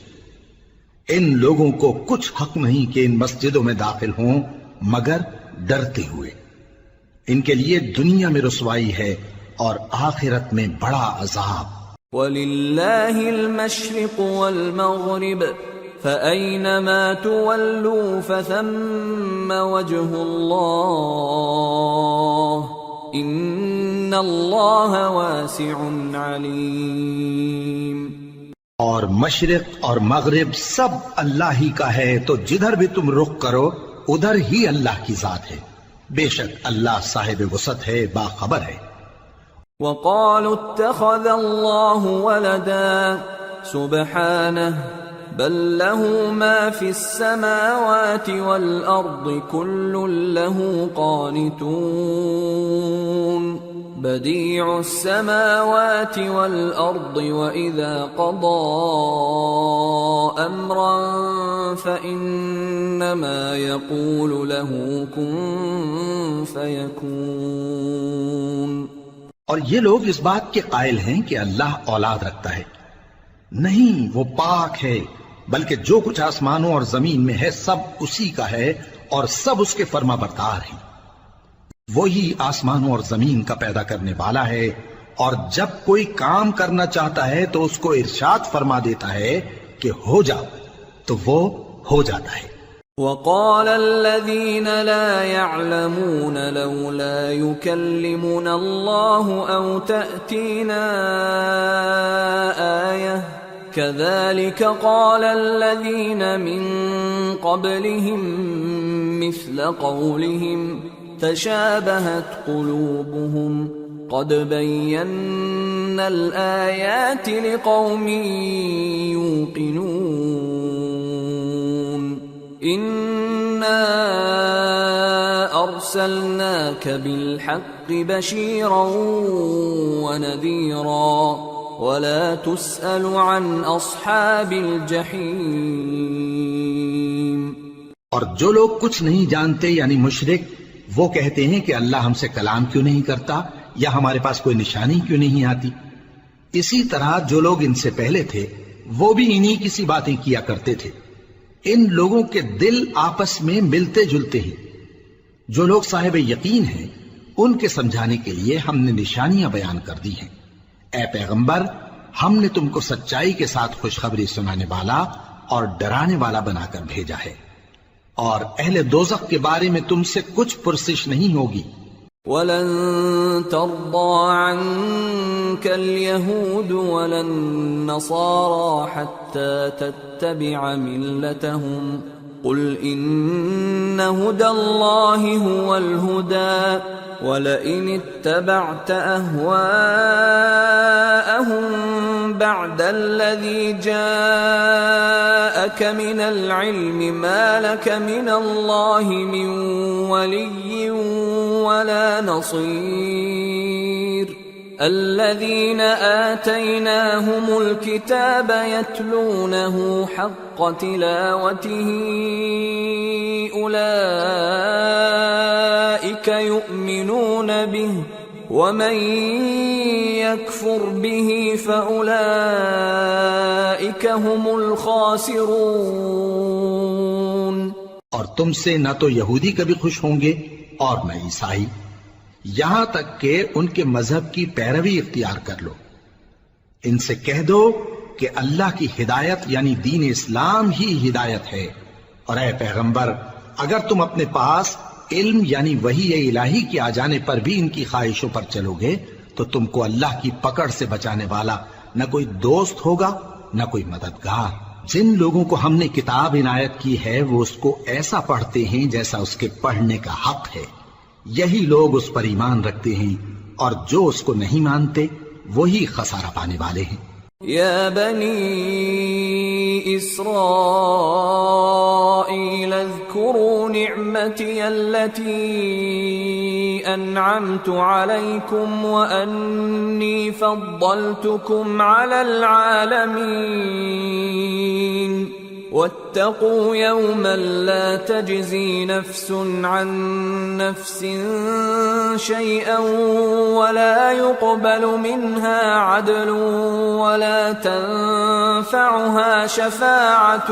ان لوگوں کو کچھ حق نہیں کہ ان مسجدوں میں داخل ہوں مگر ڈرتے ہوئے۔ ان کے لیے دنیا میں رسوائی ہے اور آخرت میں بڑا عذاب۔ وَلِلَّهِ الْمَشْرِقُ وَالْمَغْرِبُ فَأَيْنَمَا تُوَلُّوا فَثَمَّ وَجْهُ اللَّهِ إِنَّ اللَّهَ وَاسِعٌ عَلِيمٌ۔ اور مشرق اور مغرب سب اللہ ہی کا ہے، تو جدھر بھی تم رخ کرو ادھر ہی اللہ کی ذات ہے، بے شک اللہ صاحب وسعت ہے، باخبر ہے۔ وَقَالُوا اتَّخَذَ اللَّهُ وَلَدًا سُبْحَانَهُ بَل لَّهُ مَا فِي السَّمَاوَاتِ وَالْأَرْضِ كُلٌّ لَّهُ قَانِتُونَ بَدِيعُ السَّمَاوَاتِ وَالْأَرْضِ وَإِذَا قَضَى أَمْرًا فَإِنَّمَا يَقُولُ لَهُ كُن فَيَكُونُ۔ اور یہ لوگ اس بات کے قائل ہیں کہ اللہ اولاد رکھتا ہے، نہیں، وہ پاک ہے، بلکہ جو کچھ آسمانوں اور زمین میں ہے سب اسی کا ہے اور سب اس کے فرما بردار ہیں۔ وہی آسمانوں اور زمین کا پیدا کرنے والا ہے، اور جب کوئی کام کرنا چاہتا ہے تو اس کو ارشاد فرما دیتا ہے کہ ہو جاؤ، تو وہ ہو جاتا ہے۔ وَقَالَ الَّذِينَ لَا يَعْلَمُونَ لَوْلَا يُكَلِّمُنَا اللَّهُ أَوْ تَأْتِينَا آيَةٌ كَذَلِكَ قَالَ الَّذِينَ مِن قَبْلِهِم مِّثْلَ قَوْلِهِمْ تَشَابَهَتْ قُلُوبُهُمْ قَدْ بَيَّنَّا الْآيَاتِ لِقَوْمٍ يُوقِنُونَ إِنَّا أَرْسَلْنَاكَ بِالْحَقِّ بَشِيرًا وَنَذِيرًا وَلَا تُسْأَلُ عَنْ أَصْحَابِ الْجَحِيمِ۔ اور جو لوگ کچھ نہیں جانتے یعنی مشرک، وہ کہتے ہیں کہ اللہ ہم سے کلام کیوں نہیں کرتا یا ہمارے پاس کوئی نشانی کیوں نہیں آتی۔ اسی طرح جو لوگ ان سے پہلے تھے وہ بھی انہی کسی باتیں کیا کرتے تھے۔ ان لوگوں کے دل آپس میں ملتے جلتے ہیں۔ جو لوگ صاحب یقین ہیں ان کے سمجھانے کے لیے ہم نے نشانیاں بیان کر دی ہیں۔ اے پیغمبر، ہم نے تم کو سچائی کے ساتھ خوشخبری سنانے والا اور ڈرانے والا بنا کر بھیجا ہے، اور اہل دوزخ کے بارے میں تم سے کچھ پرسش نہیں ہوگی۔ وَلَن تَرْضَىٰ عَنكَ الْيَهُودُ وَلَا النَّصَارَىٰ حَتَّىٰ تَتَّبِعَ مِلَّتَهُمْ قُلْ إِنَّ هُدَى اللَّهِ هُوَ الْهُدَىٰ وَلَئِنِ اتَّبَعْتَ أَهْوَاءَهُم بَعْدَ الَّذِي جَاءَكَ مِنَ الْعِلْمِ مَا لَكَ مِنَ اللَّهِ مِن وَلِيٍّ وَلَا نَصِيرٍ الَّذِينَ آتَيْنَاهُمُ الْكِتَابَ يَتْلُونَهُ حَقَّ تِلَاوَتِهِ أُولَئِكَ يُؤْمِنُونَ بِهِ وَمَن يَكْفُرْ بِهِ فَأُولَئِكَ هُمُ الْخَاسِرُونَ۔ اور تم سے نہ تو یہودی کبھی خوش ہوں گے اور نہ عیسائی، یہاں تک کہ ان کے مذہب کی پیروی اختیار کر لو۔ ان سے کہہ دو کہ اللہ کی ہدایت یعنی دین اسلام ہی ہدایت ہے، اور اے پیغمبر اگر تم اپنے پاس علم یعنی وحی الہی کے آ جانے پر بھی ان کی خواہشوں پر چلو گے تو تم کو اللہ کی پکڑ سے بچانے والا نہ کوئی دوست ہوگا نہ کوئی مددگار۔ جن لوگوں کو ہم نے کتاب عنایت کی ہے وہ اس کو ایسا پڑھتے ہیں جیسا اس کے پڑھنے کا حق ہے، یہی لوگ اس پر ایمان رکھتے ہیں، اور جو اس کو نہیں مانتے وہی خسارہ پانے والے ہیں۔ یا بنی اسرائیل اذکروا نعمتی التي انعمت علیکم وانی فضلتکم علی العالمین واتقوا يوما لا تجزي نفس عن نفس شيئا ولا يقبل منها عدل ولا تنفعها شفاعة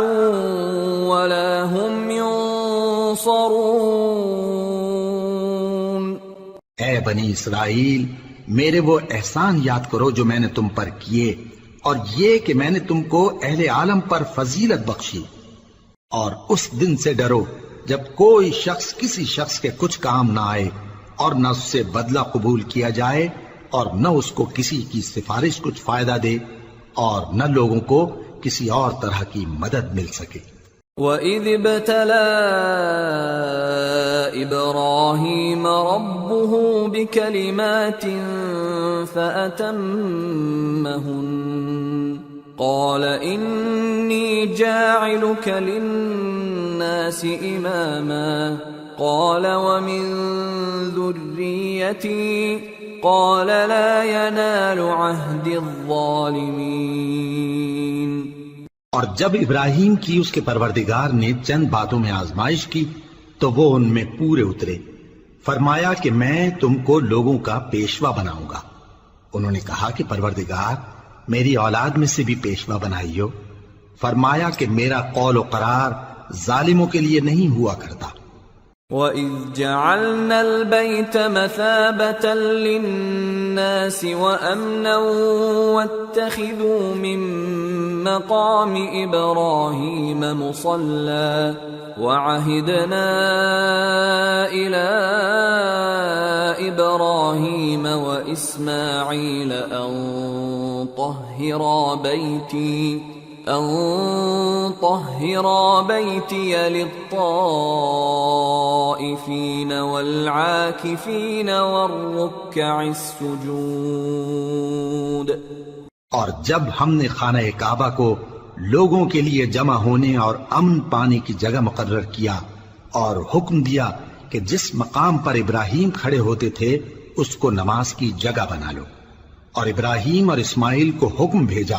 ولا هم ينصرون۔ اے بنی اسرائیل، میرے وہ احسان یاد کرو جو میں نے تم پر کیے، اور یہ کہ میں نے تم کو اہل عالم پر فضیلت بخشی، اور اس دن سے ڈرو جب کوئی شخص کسی شخص کے کچھ کام نہ آئے، اور نہ اس سے بدلہ قبول کیا جائے، اور نہ اس کو کسی کی سفارش کچھ فائدہ دے، اور نہ لوگوں کو کسی اور طرح کی مدد مل سکے۔ وَإِذِ ابْتَلَىٰ إِبْرَاهِيمَ رَبُّهُ بِكَلِمَاتٍ فَأَتَمَّهُنَّ قَالَ إِنِّي جَاعِلُكَ لِلنَّاسِ إِمَامًا قَالَ وَمِن ذُرِّيَّتِي قَالَ لَا يَنَالُ عَهْدِ الظَّالِمِينَ۔ اور جب ابراہیم کی اس کے پروردگار نے چند باتوں میں آزمائش کی تو وہ ان میں پورے اترے۔ فرمایا کہ میں تم کو لوگوں کا پیشوا بناؤں گا۔ انہوں نے کہا کہ پروردگار میری اولاد میں سے بھی پیشوا بنائیو۔ فرمایا کہ میرا قول و قرار ظالموں کے لیے نہیں ہوا کرتا۔ وَإِذْ جَعَلْنَا الْبَيْتَ مَثَابَةً لِلنَّاسِ وَأَمْنًا وَاتَّخِذُوا مِن مَّقَامِ إِبْرَاهِيمَ مُصَلًّى وَعَهِدْنَا إِلَىٰ إِبْرَاهِيمَ وَإِسْمَاعِيلَ أَن طَهِّرَا بَيْتِيَ لِلطَّائِفِينَ وَالْعَاكِفِينَ وَالرُّكَّعِ السُّجُودِ۔ اور جب ہم نے خانہ کعبہ کو لوگوں کے لیے جمع ہونے اور امن پانے کی جگہ مقرر کیا، اور حکم دیا کہ جس مقام پر ابراہیم کھڑے ہوتے تھے اس کو نماز کی جگہ بنا لو، اور ابراہیم اور اسماعیل کو حکم بھیجا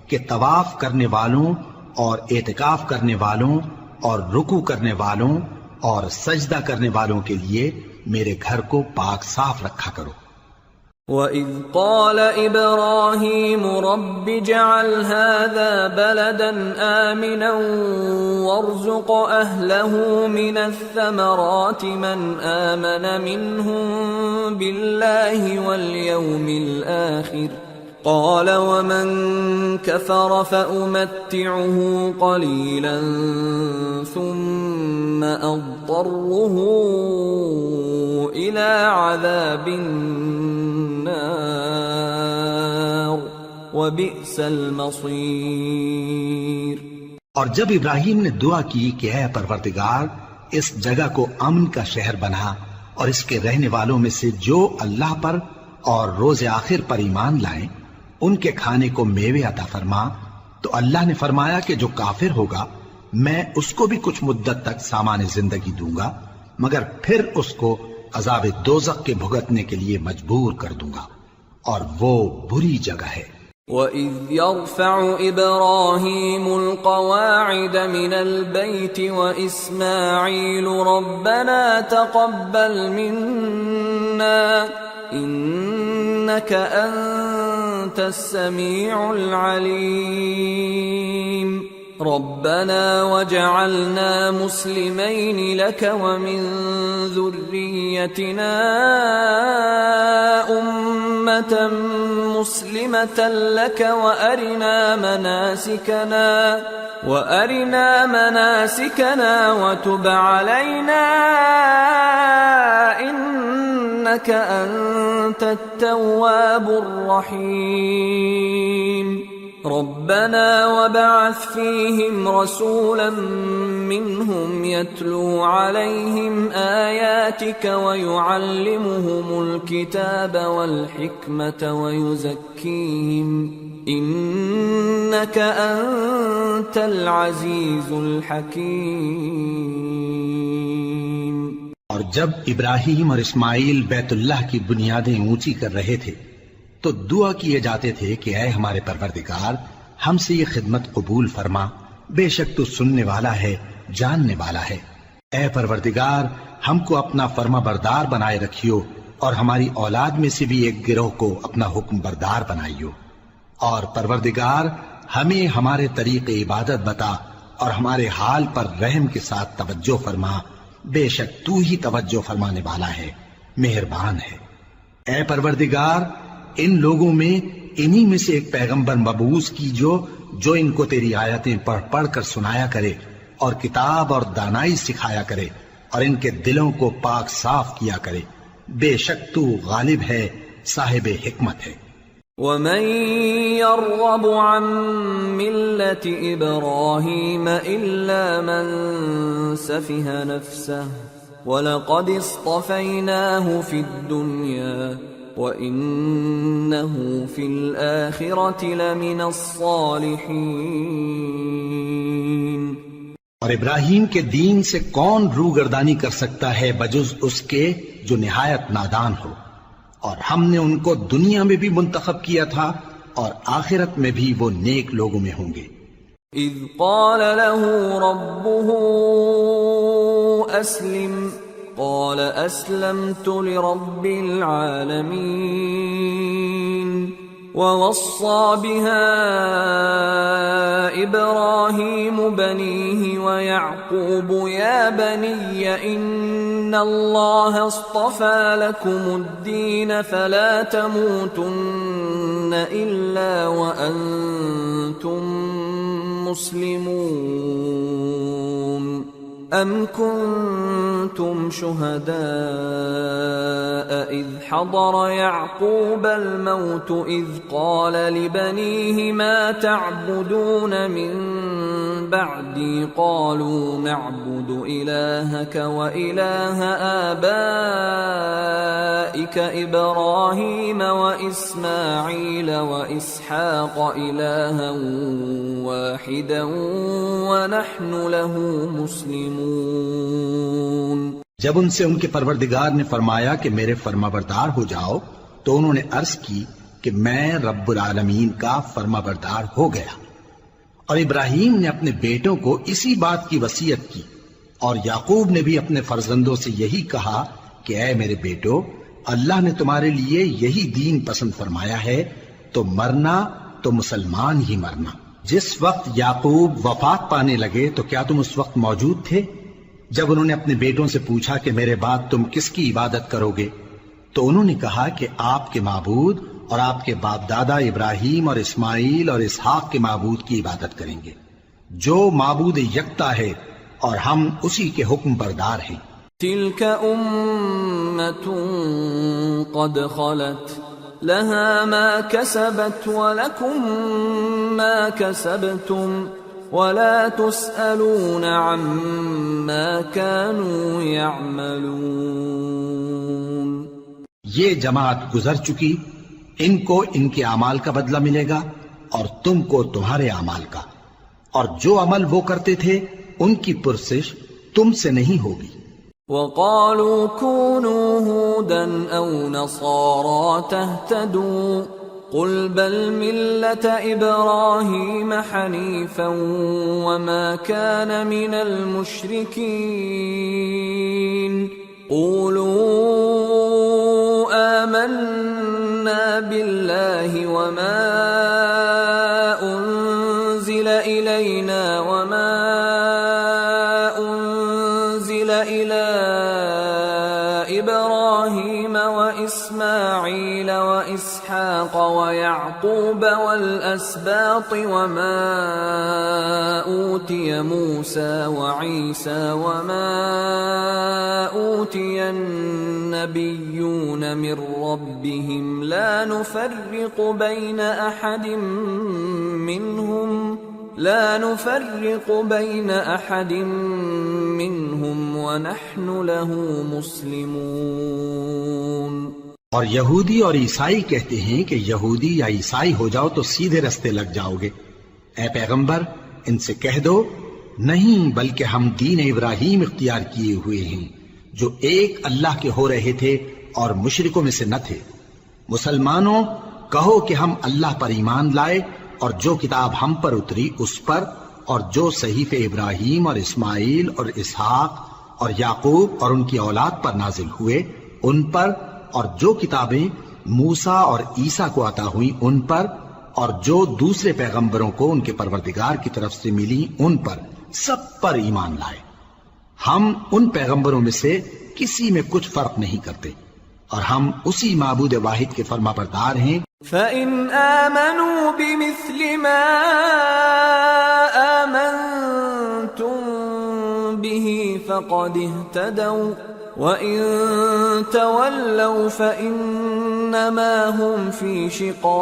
کہ طواف کرنے والوں اور اعتکاف کرنے والوں اور رکوع کرنے والوں اور سجدہ کرنے والوں کے لیے میرے گھر کو پاک صاف رکھا کرو۔ وَإِذْ قَالَ إِبْرَاهِيمُ رَبِّ اجْعَلْ هَذَا بَلَدًا آمِنًا وَارْزُقْ أَهْلَهُ مِنَ الثَّمَرَاتِ مَنْ آمَنَ مِنْهُمْ بِاللَّهِ وَالْيَوْمِ الْآخِرِ قَالَ وَمَنْ كَفَرَ فَأُمَتِّعُهُ قَلِيلًا ثُمَّ أَضْطَرُّهُ إِلَى عَذَابِ النَّارِ وَبِئْسَ الْمَصِيرُ۔ اور جب ابراہیم نے دعا کی کہ اے پروردگار اس جگہ کو امن کا شہر بنا اور اس کے رہنے والوں میں سے جو اللہ پر اور روز آخر پر ایمان لائیں ان کے کھانے کو میوے عطا فرما، تو اللہ نے فرمایا کہ جو کافر ہوگا میں اس کو بھی کچھ مدت تک سامان زندگی دوں گا، مگر پھر اس کو عذاب دوزخ کے بھگتنے کے لیے مجبور کر دوں گا، اور وہ بری جگہ ہے۔ وَإِذْ يَرْفَعُ إِبْرَاهِيمُ الْقَوَاعِدَ مِنَ الْبَيْتِ وَإِسْمَاعِيلُ رَبَّنَا تَقَبَّلْ مِنَّا إِنَّكَ أَنْتَ السَّمِيعُ الْعَلِيمُ رَبَّنَا وَاجْعَلْنَا مُسْلِمَيْنِ لَكَ وَمِنْ ذُرِّيَّتِنَا أُمَّةً مُسْلِمَةً لَكَ وَأَرِنَا مَنَاسِكَنَا وَتُبْ عَلَيْنَا إِنَّكَ أَنْتَ التَّوَّابُ الرَّحِيمُ رَبَّنَا وَابْعَثْ فِيهِمْ رَسُولًا مِّنْهُمْ يَتْلُو عَلَيْهِمْ آيَاتِكَ وَيُعَلِّمُهُمُ الْكِتَابَ وَالْحِكْمَةَ وَيُزَكِّيهِمْ إِنَّكَ أَنْتَ الْعَزِيزُ الْحَكِيمُ۔ اور جب ابراہیم اور اسماعیل بیت اللہ کی بنیادیں اونچی کر رہے تھے تو دعا کیے جاتے تھے کہ اے ہمارے پروردگار ہم سے یہ خدمت قبول فرما، بے شک تو سننے والا ہے، جاننے والا ہے۔ اے پروردگار ہم کو اپنا فرما بردار بنائے رکھیو اور ہماری اولاد میں سے بھی ایک گروہ کو اپنا حکم بردار بنائیو، اور پروردگار ہمیں ہمارے طریق عبادت بتا اور ہمارے حال پر رحم کے ساتھ توجہ فرما، بے شک تو ہی توجہ فرمانے والا ہے، مہربان ہے۔ اے پروردگار ان لوگوں میں انہی میں سے ایک پیغمبر مبعوث کی جو ان کو تیری آیتیں پڑھ پڑھ کر سنایا کرے اور کتاب اور دانائی سکھایا کرے اور ان کے دلوں کو پاک صاف کیا کرے، بے شک تو غالب ہے، صاحب حکمت ہے۔ وَمَن يَرْغَبُ عَن مِّلَّةِ إِبْرَاهِيمَ إِلَّا مَن سَفِهَ نَفْسَهُ وَلَقَدِ اصْطَفَيْنَاهُ فِي الدُّنْيَا وَإِنَّهُ فِي الْآخِرَةِ لَمِنَ الصَّالِحِينَ۔ اور ابراہیم کے دین سے کون روگردانی کر سکتا ہے بجز اس کے جو نہایت نادان ہو، اور ہم نے ان کو دنیا میں بھی منتخب کیا تھا اور آخرت میں بھی وہ نیک لوگوں میں ہوں گے۔ اذ قال له ربه اسلم قال اسلمت لرب العالمين ووصى بها ابراهيم بنيه ويعقوب يا بني ان الله اصطفى لكم الدين فلا تموتن الا وانتم مسلمون ام كنتم شهداء اذ حضر يعقوب الموت اذ قال لبنيه ما تعبدون من بعدي قالوا نعبد الهك واله آبائك ابراهيم واسماعيل واسحاق الها واحدا ونحن له مسلمون۔ جب ان سے ان کے پروردگار نے فرمایا کہ میرے فرمانبردار ہو جاؤ تو انہوں نے عرض کی کہ میں رب العالمین کا فرمانبردار ہو گیا، اور ابراہیم نے اپنے بیٹوں کو اسی بات کی وصیت کی، اور یعقوب نے بھی اپنے فرزندوں سے یہی کہا کہ اے میرے بیٹو اللہ نے تمہارے لیے یہی دین پسند فرمایا ہے تو مرنا تو مسلمان ہی مرنا۔ جس وقت یعقوب وفات پانے لگے تو کیا تم اس وقت موجود تھے جب انہوں نے اپنے بیٹوں سے پوچھا کہ میرے بعد تم کس کی عبادت کرو گے؟ تو انہوں نے کہا کہ آپ کے معبود اور آپ کے باپ دادا ابراہیم اور اسماعیل اور اسحاق کے معبود کی عبادت کریں گے جو معبود یکتا ہے اور ہم اسی کے حکم بردار ہیں۔ تلك أمة قد خلت لها ما كسبت ولكم ما كسبتم ولا تسألون عما كانوا يعملون۔ یہ جماعت گزر چکی، ان کو ان کے اعمال کا بدلہ ملے گا اور تم کو تمہارے اعمال کا، اور جو عمل وہ کرتے تھے ان کی پرسش تم سے نہیں ہوگی۔ وقالوا كونوا هودا أو نصارى تهتدوا قل بل ملة إبراهيم حنيفا وما كان من المشركين قولوا آمنا بالله وما أنزل إلينا وما أنزل إلى إبراهيم وإسماعيل وإسحاق ويعقوب والأسباط وما أوتي موسى وعيسى وما أوتي النبيون من ربهم لا نفرق بين أحد منهم ونحن له مسلمون۔ اور یہودی اور عیسائی کہتے ہیں کہ یہودی یا عیسائی ہو جاؤ تو سیدھے رستے لگ جاؤ گے۔ اے پیغمبر ان سے کہہ دو نہیں، بلکہ ہم دین ابراہیم اختیار کیے ہوئے ہیں جو ایک اللہ کے ہو رہے تھے اور مشرکوں میں سے نہ تھے۔ مسلمانوں کہو کہ ہم اللہ پر ایمان لائے اور جو کتاب ہم پر اتری اس پر، اور جو صحیفے ابراہیم اور اسماعیل اور اسحاق اور یعقوب اور ان کی اولاد پر نازل ہوئے ان پر، اور جو کتابیں موسیٰ اور عیسیٰ کو عطا ہوئیں ان پر، اور جو دوسرے پیغمبروں کو ان کے پروردگار کی طرف سے ملی ان پر، سب پر ایمان لائے۔ ہم ان پیغمبروں میں سے کسی میں کچھ فرق نہیں کرتے اور ہم اسی معبود واحد کے فرما بردار ہیں۔ فَإِنْ آمَنُوا بِمِثْلِ مَا آمَنْتُمْ بِهِ فَقَدِ اهْتَدَوْا وَإِنْ تَوَلَّوْا فَإِنَّمَا هُمْ فِي شِقَاقٍ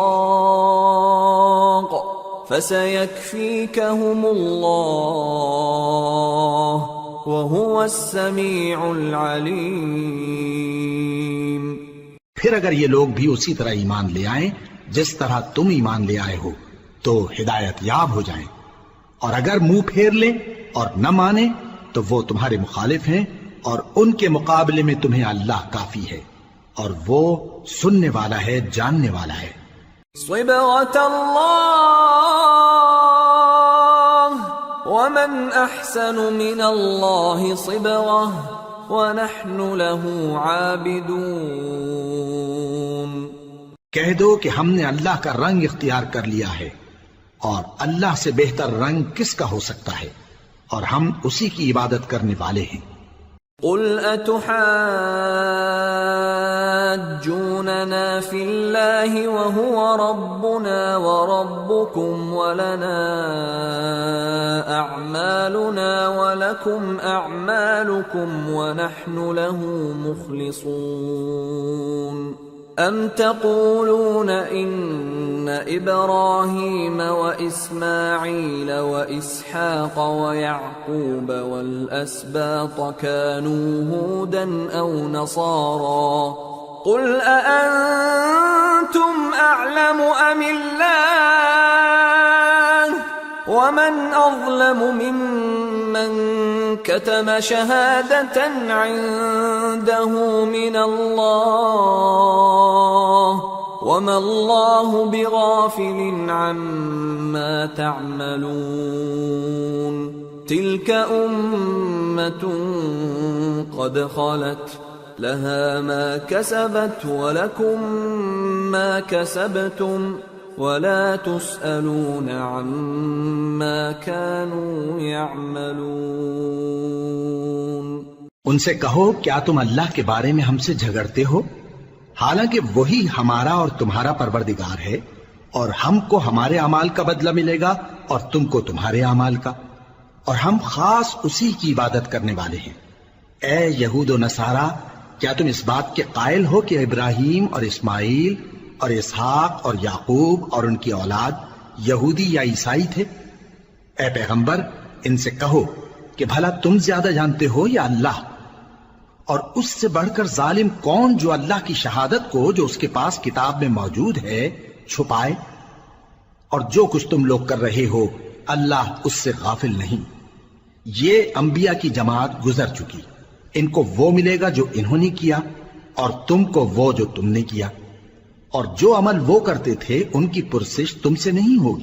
فَسَيَكْفِيكَهُمُ اللَّهُ وَهُوَ السَّمِيعُ الْعَلِيمُ۔ پھر اگر یہ لوگ بھی اسی طرح ایمان لے آئیں جس طرح تم ایمان لے آئے ہو تو ہدایت یاب ہو جائیں، اور اگر منہ پھیر لیں اور نہ مانیں تو وہ تمہارے مخالف ہیں، اور ان کے مقابلے میں تمہیں اللہ کافی ہے اور وہ سننے والا ہے، جاننے والا ہے۔ صبغة الله ومن أحسن من الله صبغة وَنَحْنُ لَهُ عَابِدُونَ۔ کہہ دو کہ ہم نے اللہ کا رنگ اختیار کر لیا ہے، اور اللہ سے بہتر رنگ کس کا ہو سکتا ہے، اور ہم اسی کی عبادت کرنے والے ہیں۔ قُلْ أَتُحَاجُّونَنَا فِي اللَّهِ وَهُوَ رَبُّنَا وَرَبُّكُمْ وَلَنَا أَعْمَالُنَا وَلَكُمْ أَعْمَالُكُمْ وَنَحْنُ لَهُ مُخْلِصُونَ أَمْ تَقُولُونَ إِنَّ إِبْرَاهِيمَ وَإِسْمَاعِيلَ وَإِسْحَاقَ وَيَعْقُوبَ وَالْأَسْبَاطَ كَانُوا هُودًا أَوْ نَصَارَى قُلْ أَأَنْتُمْ أَعْلَمُ أَمِ اللَّهُ وَمَنْ أَظْلَمُ مِمَّنْ كَتَمَ شَهَادَةً عِنْدَهُ مِنَ اللَّهِ وَمَا اللَّهُ بِغَافِلٍ عَمَّا تَعْمَلُونَ تِلْكَ أُمَّةٌ قَدْ خَلَتْ لها ما كسبت ولكم ما كسبتم ولا تسألون عما كانوا يعملون۔ ان سے کہو کیا تم اللہ کے بارے میں ہم سے جھگڑتے ہو، حالانکہ وہی ہمارا اور تمہارا پروردگار ہے، اور ہم کو ہمارے اعمال کا بدلہ ملے گا اور تم کو تمہارے اعمال کا، اور ہم خاص اسی کی عبادت کرنے والے ہیں۔ اے یہود و نصارا، کیا تم اس بات کے قائل ہو کہ ابراہیم اور اسماعیل اور اسحاق اور یعقوب اور ان کی اولاد یہودی یا عیسائی تھے؟ اے پیغمبر، ان سے کہو کہ بھلا تم زیادہ جانتے ہو یا اللہ؟ اور اس سے بڑھ کر ظالم کون جو اللہ کی شہادت کو جو اس کے پاس کتاب میں موجود ہے چھپائے؟ اور جو کچھ تم لوگ کر رہے ہو اللہ اس سے غافل نہیں۔ یہ انبیاء کی جماعت گزر چکی، ان کو وہ ملے گا جو انہوں نے کیا، اور تم کو وہ جو تم نے کیا، اور جو عمل وہ کرتے تھے ان کی پرسش تم سے نہیں ہوگی۔